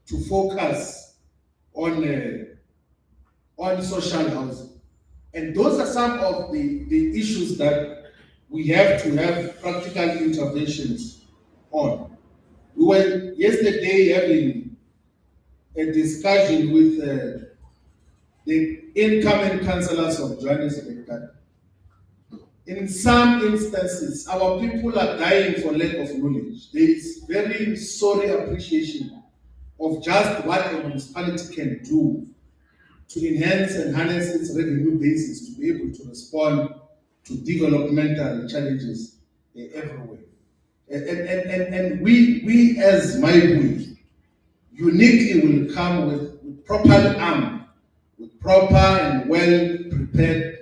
to focus on social housing. And those are some of the issues that we have to have practical interventions on. We were yesterday having a discussion with the incoming councillors of Johannesburg. In some instances, our people are dying for lack of knowledge. There is very sorry appreciation of just what a municipality can do to enhance and harness its revenue basis to be able to respond to developmental challenges everywhere. And we as Mayibuye uniquely will come with properly armed, with proper and well-prepared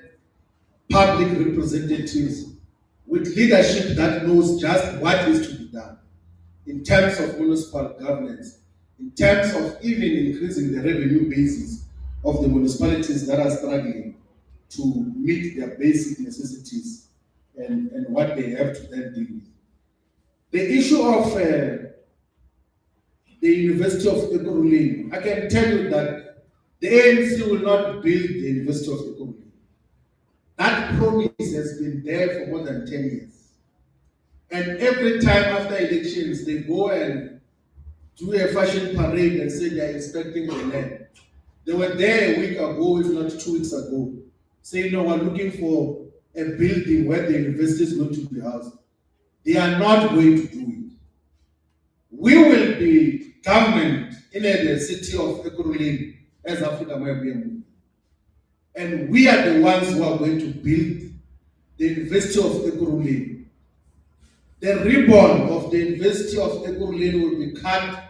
public representatives, with leadership that knows just what is to be done in terms of municipal governance, in terms of even increasing the revenue basis of the municipalities that are struggling to meet their basic necessities and what they have to then deal with. The issue of the University of Ekurhuleni, I can tell you that the ANC will not build the University of Ekurhuleni. That promise has been there for more than 10 years. And every time after elections, they go and do a fashion parade and say they are inspecting the land. They were there a week ago, if not 2 weeks ago, saying, no, we're looking for a building where the university is going to be housed. They are not going to do it. We will be government in the city of Ekurhuleni as Afrika Mayibuye. And we are the ones who are going to build the University of Ekurhuleni. The ribbon of the University of Ekurhuleni will be cut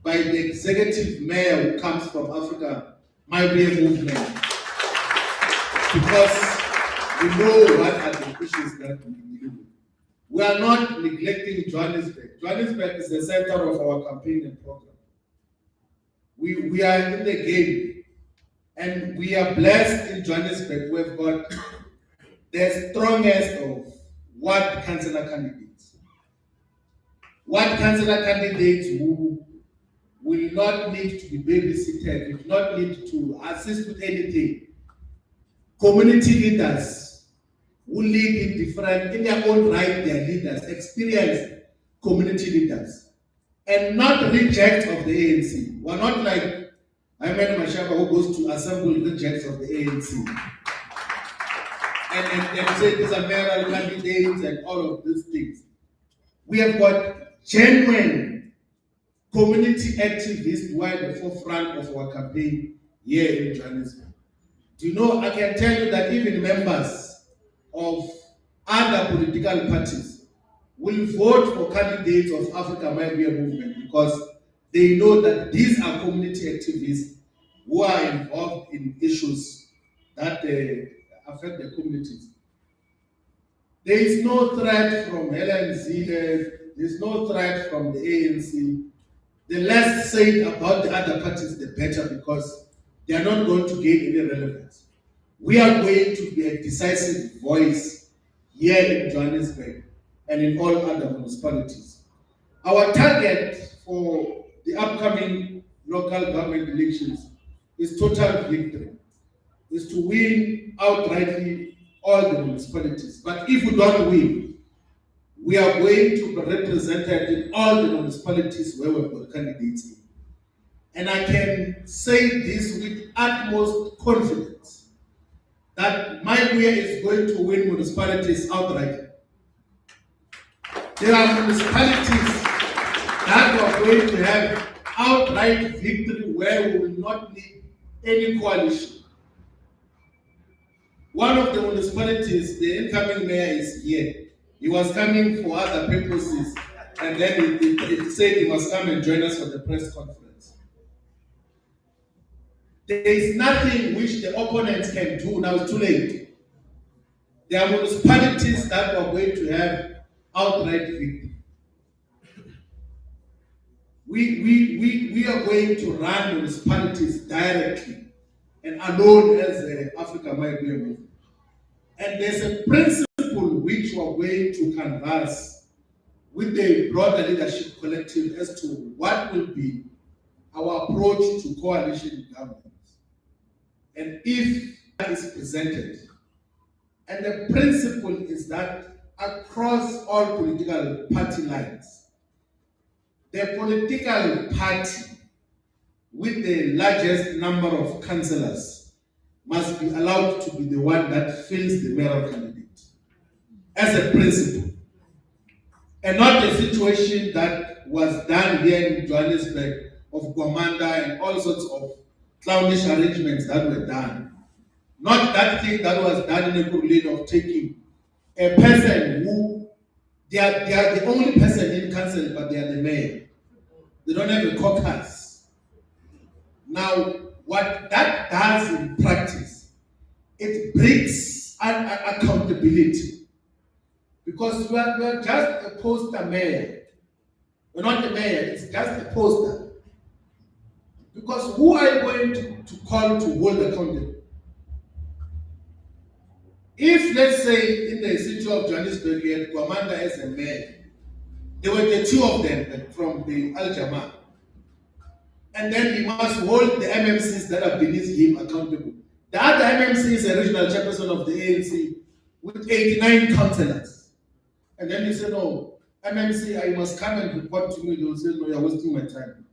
by the executive mayor who comes from Africa Mayibuye movement, because we know what are the issues that we deal with. We are not neglecting Johannesburg. Johannesburg is the center of our campaign and program. We are in the game, and we are blessed in Johannesburg. We've got the strongest of ward councillor candidates. Ward councillor candidates who will not need to be babysitted, will not need to assist with anything. Community leaders who lead in their own right, they are leaders, experienced community leaders, and not rejects of the ANC. We're not like Ahmed Mashaba who goes to assemble rejects of the ANC. And say these are mayoral candidates and all of these things. We have got genuine community activists who are at the forefront of our campaign here in Johannesburg. Do you know, I can tell you that even members of other political parties will vote for candidates of Afrika Mayibuye movement because they know that these are community activists who are involved in issues that affect the communities. There is no threat from LNZ, there is no threat from the ANC. The less said about the other parties, the better, because they are not going to gain any relevance. We are going to be a decisive voice here in Johannesburg and in all other municipalities. Our target for the upcoming local government elections is total victory, is to win outrightly all the municipalities. But if we don't win, we are going to be represented in all the municipalities where we've got candidates in. And I can say this with utmost confidence, that Mayibuye is going to win municipalities outright. There are municipalities that are going to have outright victory where we will not need any coalition. One of the municipalities, the incoming mayor is here. He was coming for other purposes, and then he said he must come and join us for the press conference. There is nothing which the opponents can do. Now it's too late. There are municipalities that are going to have outright victory. We are going to run municipalities directly and alone as the Afrika Mayibuye movement. And there's a principle which we are going to canvass with the broader leadership collective as to what will be our approach to coalition governments. And if that is presented, and the principle is that across all political party lines, the political party with the largest number of councillors must be allowed to be the one that fills the mayoral candidate as a principle, and not a situation that was done here in Johannesburg of Gwamanda and all sorts of clownish arrangements that were done. Not that thing that was done in Ekurhuleni of taking a person who they are the only person in council, but they are the mayor. They don't have a caucus. Now, what that does in practice, it breaks accountability. Because we are just a poster mayor. We're not the mayor, it's just a poster. Because who are you going to call to hold accountable? If, let's say, in the city of Johannesburg, we had Gwamanda as a mayor, there were the two of them from the Al-Jama. And then he must hold the MMCs that are beneath him accountable. The other MMC is a regional chairperson of the ANC with 89 councillors. And then he said, no, MMC, I must come and report to me. They will say, no, you're wasting my time.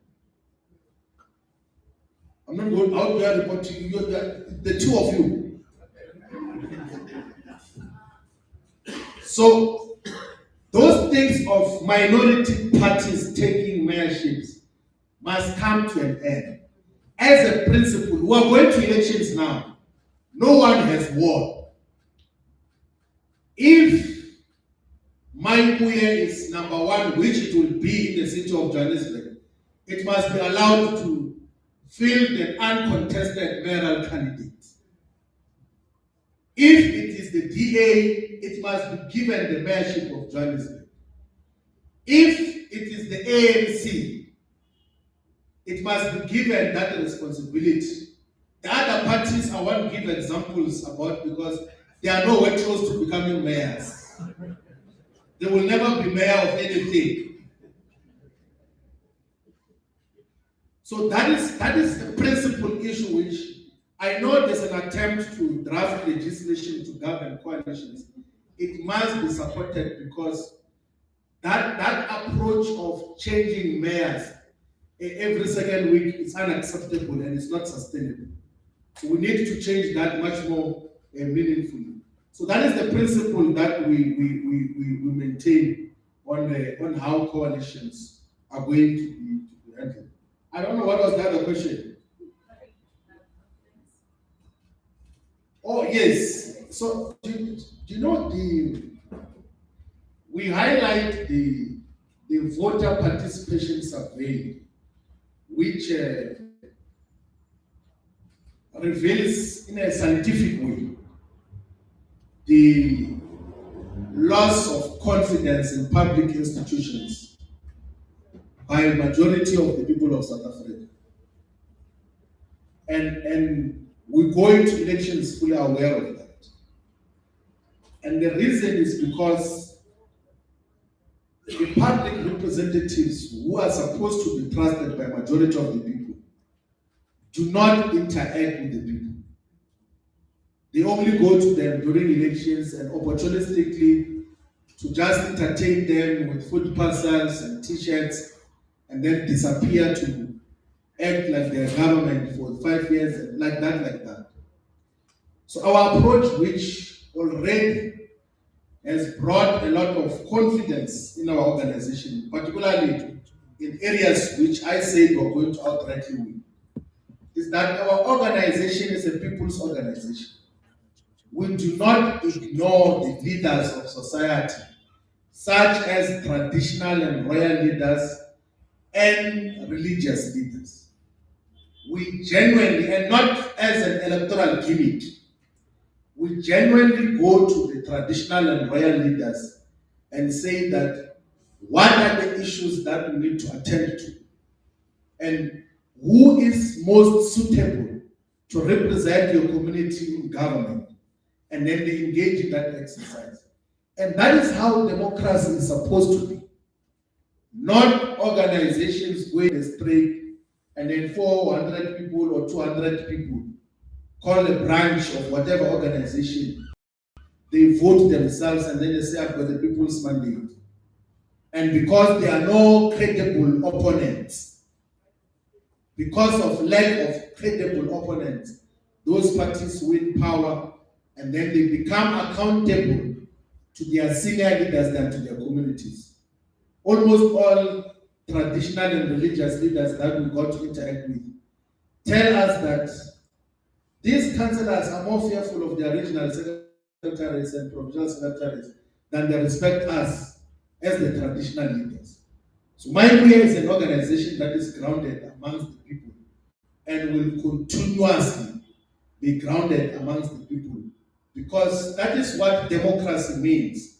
I'm not going out there to report to you. The two of you. So, those things of minority parties taking mayorships must come to an end. As a principle, we are going to elections now. No one has won. If Mayibuye is number one, which it will be in the city of Johannesburg, it must be allowed to field an uncontested mayoral candidate. If it is the DA, it must be given the mayorship of Johannesburg. If it is the ANC, it must be given that responsibility. The other parties I won't give examples about because they are nowhere close to becoming mayors. They will never be mayor of anything. So that is the principal issue which I know there's an attempt to draft legislation to govern coalitions. It must be supported because that approach of changing mayors every second week is unacceptable and it's not sustainable. So we need to change that much more meaningfully. So that is the principle that we maintain on how coalitions are going to be handled. I don't know what was the other question. Oh yes. So do you know we highlight the voter participation survey, which reveals in a scientific way the loss of confidence in public institutions by a majority of the people of South Africa. And we go into elections fully aware of that. And the reason is because the public representatives who are supposed to be trusted by a majority of the people do not interact with the people. They only go to them during elections and opportunistically to just entertain them with food parcels and t-shirts and then disappear to act like their government for 5 years and like that. So our approach, which already has brought a lot of confidence in our organization, particularly in areas which I said we're going to outrightly win, is that our organization is a people's organization. We do not ignore the leaders of society, such as traditional and royal leaders and religious leaders. We genuinely, and not as an electoral gimmick, we genuinely go to the traditional and royal leaders and say that what are the issues that we need to attend to, and who is most suitable to represent your community in government, and then they engage in that exercise. And that is how democracy is supposed to be. Not organizations going astray and then 400 people or 200 people call a branch of whatever organization, they vote themselves and then they say, I've got the people's mandate. And because there are no credible opponents, because of lack of credible opponents, those parties win power and then they become accountable to their senior leaders than to their communities. Almost all traditional and religious leaders that we got to interact with tell us that these councillors are more fearful of their regional secretaries and provincial secretaries than they respect us as the traditional leaders. So Mayibuye is an organization that is grounded amongst the people and will continuously be grounded amongst the people, because that is what democracy means.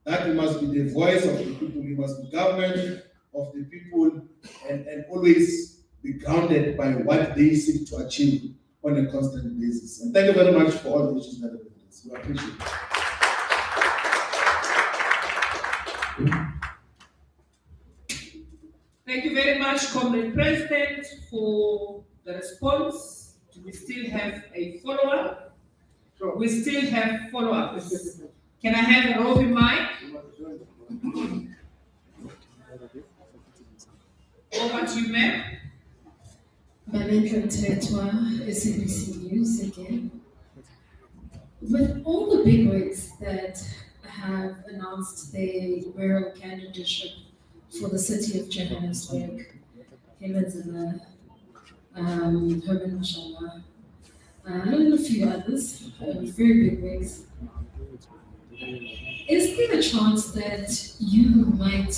That we must be the voice of the people, we must be government of the people, and always be grounded by what they seek to achieve on a constant basis. And thank you very much for all the issues that have been raised. We appreciate it. Thank you very much, Comrade President, for the response. Do we still have a follow-up? Sure. We still have follow-ups. Can I have a roving mic? Over to you, ma'am. Mayibuye SABC News again. With all the bigwigs that have announced their mayoral candidacy for the city of Johannesburg, Herman Mashallah, and a few others, very bigwigs, is there a chance that you might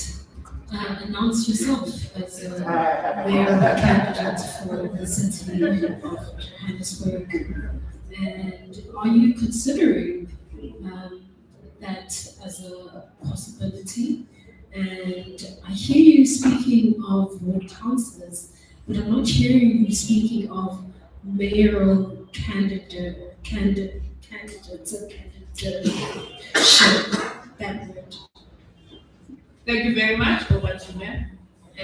announce yourself as a mayoral candidate for the city of Johannesburg. And are you considering that as a possibility? And I hear you speaking of ward councillors, but I'm not hearing you speaking of mayoral candidates or candidateship, that word. Thank you very much. Over to you.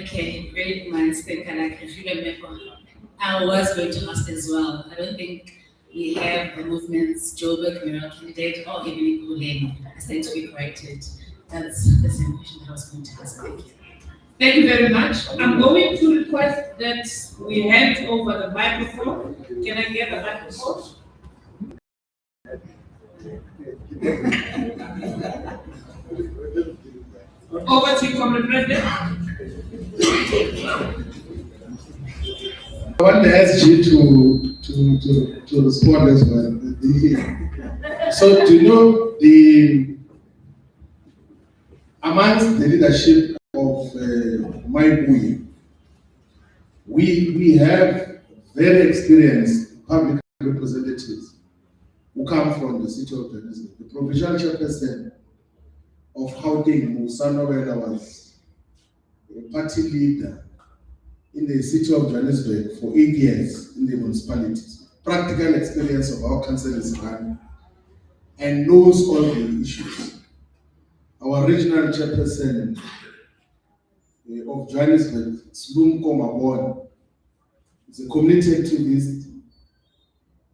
Okay, great minds think alike. I was going to ask as well. I don't think we have the movement's Joburg mayoral candidate or even Ikule. I stand to be corrected. That's the same question that I was going to ask. Thank you. Thank you very much. I'm going to request that we hand over the microphone. Can I get the microphone? Over to you, Comrade President. I want the SG to respond as well. So, do you know amongst the leadership of Mayibuye, we have very experienced public representatives who come from the city of Johannesburg. The provincial chairperson of Gauteng, Musa Nobela, was a party leader in the city of Johannesburg for 8 years in the municipalities. Practical experience of our council is run and knows all the issues. Our regional chairperson of Johannesburg, Slum Komabon, is a community activist.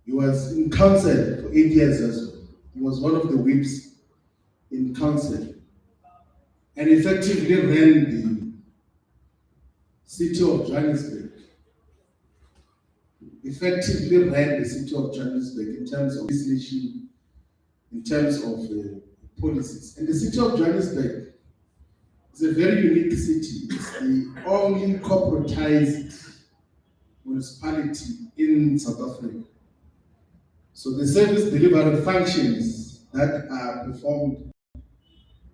He was in council for 8 years as well. He was one of the whips in council and effectively ran the city of Johannesburg. Effectively ran the city of Johannesburg in terms of legislation, in terms of policies. And the city of Johannesburg is a very unique city. It's the only corporatized municipality in South Africa. So the service delivery functions that are performed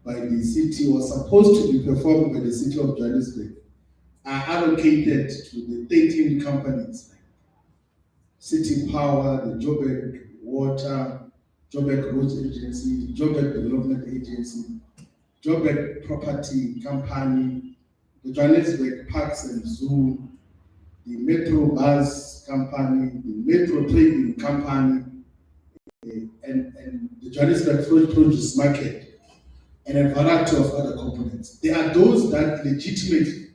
by the city or supposed to be performed by the city of Johannesburg are allocated to the 13 companies like City Power, the Joburg Water, Joburg Roads Agency, Joburg Development Agency, Joburg Property Company, the Johannesburg Parks and Zoo, the Metro Bus Company, the Metro Trading Company, and the Johannesburg Fruit Produce Market, and a variety of other components. There are those that legitimately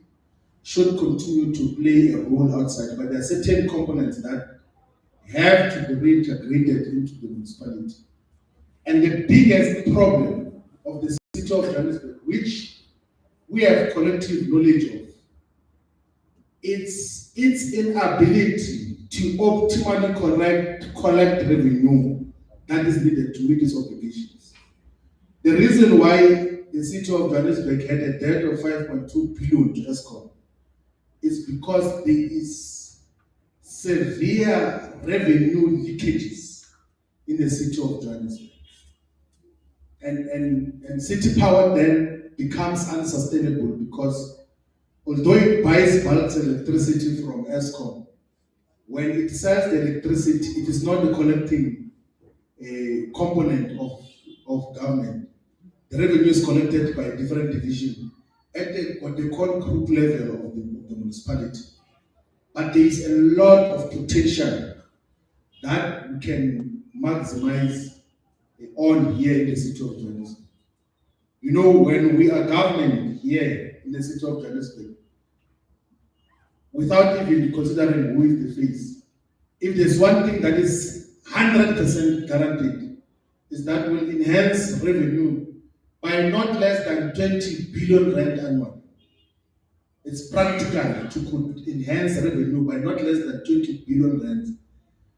should continue to play a role outside, but there are certain components that have to be reintegrated into the municipality. And the biggest problem of the city of Johannesburg, which we have collective knowledge of, it's its inability to optimally collect revenue that is needed to meet its obligations. The reason why the city of Johannesburg had a debt of 5.2 billion to Eskom is because there is severe revenue leakages in the city of Johannesburg. And city power then becomes unsustainable because although it buys bulk electricity from Eskom, when it sells the electricity, it is not the collecting component of government. The revenue is collected by a different division at what they call group level of the municipality. But there is a lot of potential that we can maximize on here in the city of Johannesburg. You know, when we are governing here in the city of Johannesburg, without even considering who is the face, if there's one thing that is 100% guaranteed, is that will enhance revenue by not less than 20 billion rand annually. It's practical to could enhance revenue by not less than 20 billion rand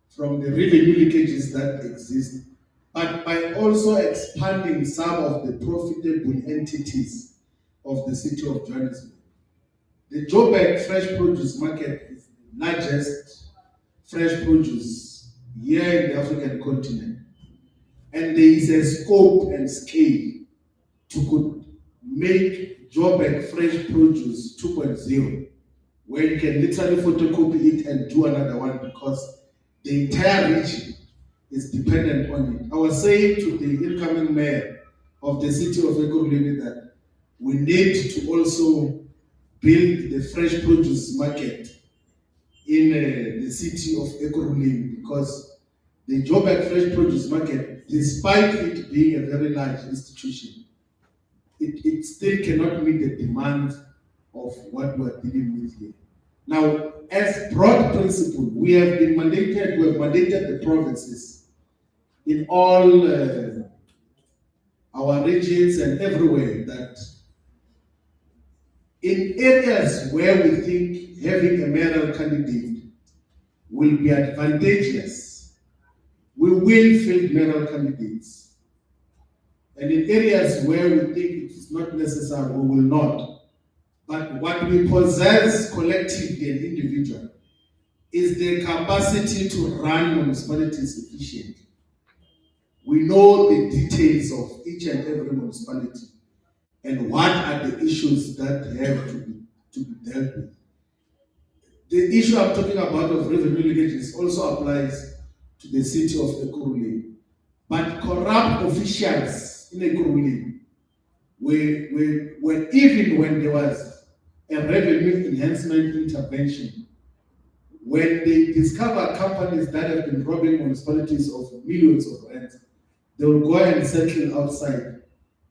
from the revenue leakages that exist, but by also expanding some of the profitable entities of the city of Johannesburg. The Joburg fresh produce market is the largest fresh produce here in the African continent. And there is a scope and scale to could make Joburg fresh produce 2.0 where you can literally photocopy it and do another one, because the entire region is dependent on it. I was saying to the incoming mayor of the city of Ekurhuleni that we need to also build the fresh produce market in the city of Ekurhuleni, because the Joburg Fresh Produce Market, despite it being a very large institution, it still cannot meet the demand of what we are dealing with here. Now, as broad principle, we have mandated the provinces in all our regions and everywhere that in areas where we think having a mayoral candidate will be advantageous, we will field mayoral candidates. And in areas where we think it is not necessary, we will not. But what we possess collectively and individually is the capacity to run municipalities efficiently. We know the details of each and every municipality and what are the issues that have to be dealt with. The issue I'm talking about of revenue leakages also applies to the city of Ekurhuleni. But corrupt officials in Ekurhuleni were even when there was a revenue enhancement intervention, when they discover companies that have been robbing municipalities of millions of rands, they will go and settle outside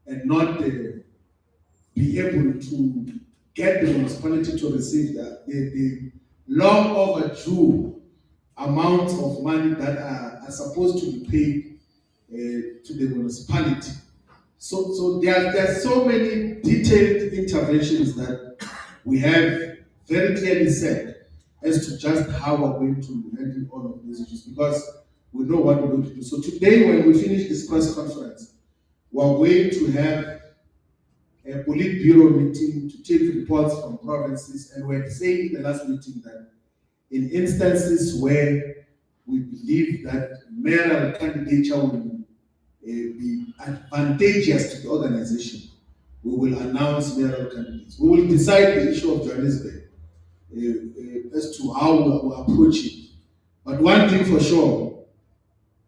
and not be able to get the municipality to receive the long overdue amounts of money that are supposed to be paid to the municipality. So there are so many detailed interventions that we have very clearly said as to just how we're going to handle all of these issues, because we know what we're going to do. So today, when we finish this press conference, we're going to have a Politburo meeting to take reports from provinces, and we're saying in the last meeting that in instances where we believe that mayoral candidature will be advantageous to the organization, we will announce mayoral candidates. We will decide the issue of Johannesburg as to how we will approach it. But one thing for sure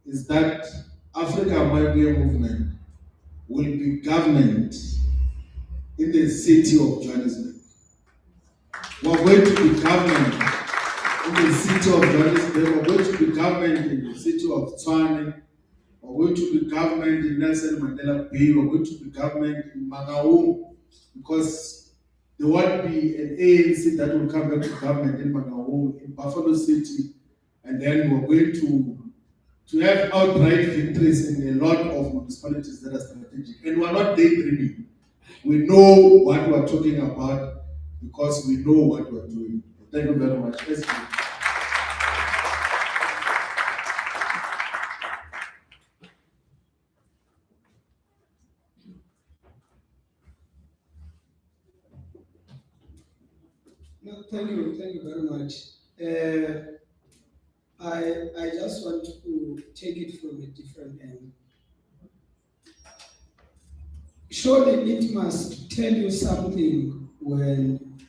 is that Afrika Mayibuye movement will be governed in the city of Johannesburg. We're going to be governed in the city of Johannesburg. We're going to be governed in the city of Tshwane. We're going to be governed in Nelson Mandela Bay. We're going to be governed in Mangaung, because there won't be an ANC that will come back to government in Mangaung, in Buffalo City, and then we're going to have outright victories in a lot of municipalities that are strategic. And we're not daydreaming. We know what we're talking about because we know what we're doing. Thank you very much. No, thank you very much. I just want to take it from a different angle. Surely it must tell you something when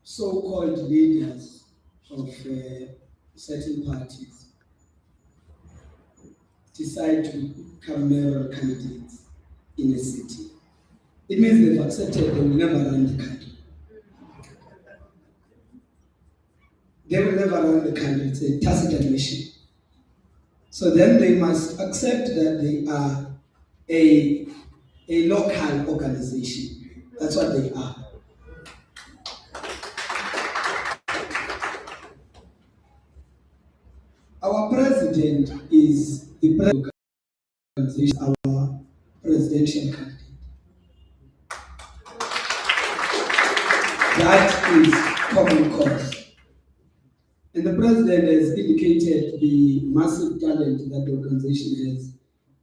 so-called leaders of certain parties decide to become mayoral candidates in a city. It means they've accepted they will never run the country. They will never run the country. It's a tacit admission. So then they must accept that they are a local organization. That's what they are. Our president is the president of the organization, our presidential candidate. That is common cause. And the president has indicated the massive talent that the organization has.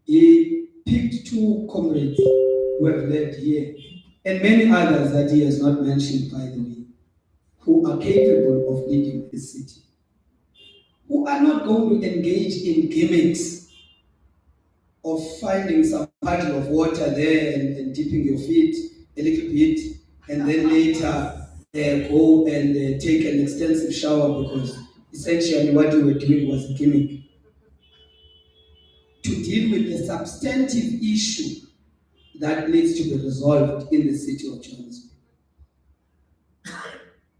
He picked two comrades who have led here, and many others that he has not mentioned, by the way, who are capable of leading the city, who are not going to engage in gimmicks of finding some bottle of water there and dipping your feet a little bit, and then later go and take an extensive shower because essentially what we were doing was a gimmick. To deal with the substantive issue that needs to be resolved in the city of Johannesburg.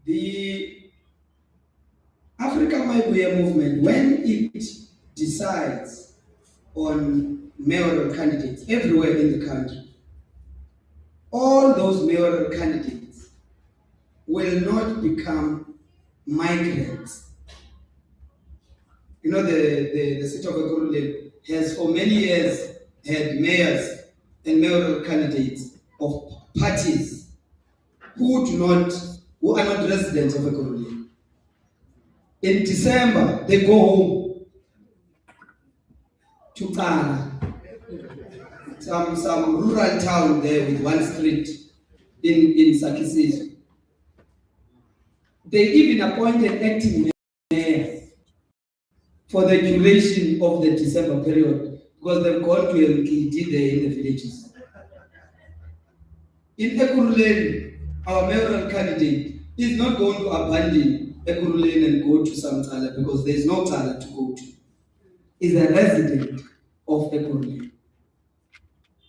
The Afrika Mayibuye movement, when it decides on mayoral candidates everywhere in the country, all those mayoral candidates will not become migrants. You know, the city of Ekurhuleni has for many years had mayors and mayoral candidates of parties who are not residents of Ekurhuleni. In December, they go home to Kara, some rural town there with one street in Sakisizwe. They even appointed acting mayor for the duration of the December period because they've gone to MKD there in the villages. In Ekurhuleni, our mayoral candidate is not going to abandon Ekurhuleni and go to some Tala because there's no Tala to go to. He's a resident of Ekurhuleni.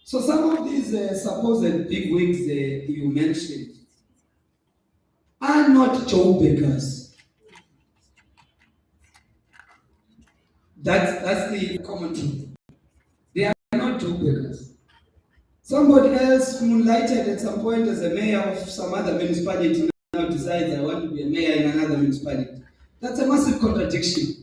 So some of these supposed big wigs you mentioned are not job beggars. That's the common truth. They are not job beggars. Somebody else moonlighted at some point as a mayor of some other municipality now decides I want to be a mayor in another municipality. That's a massive contradiction.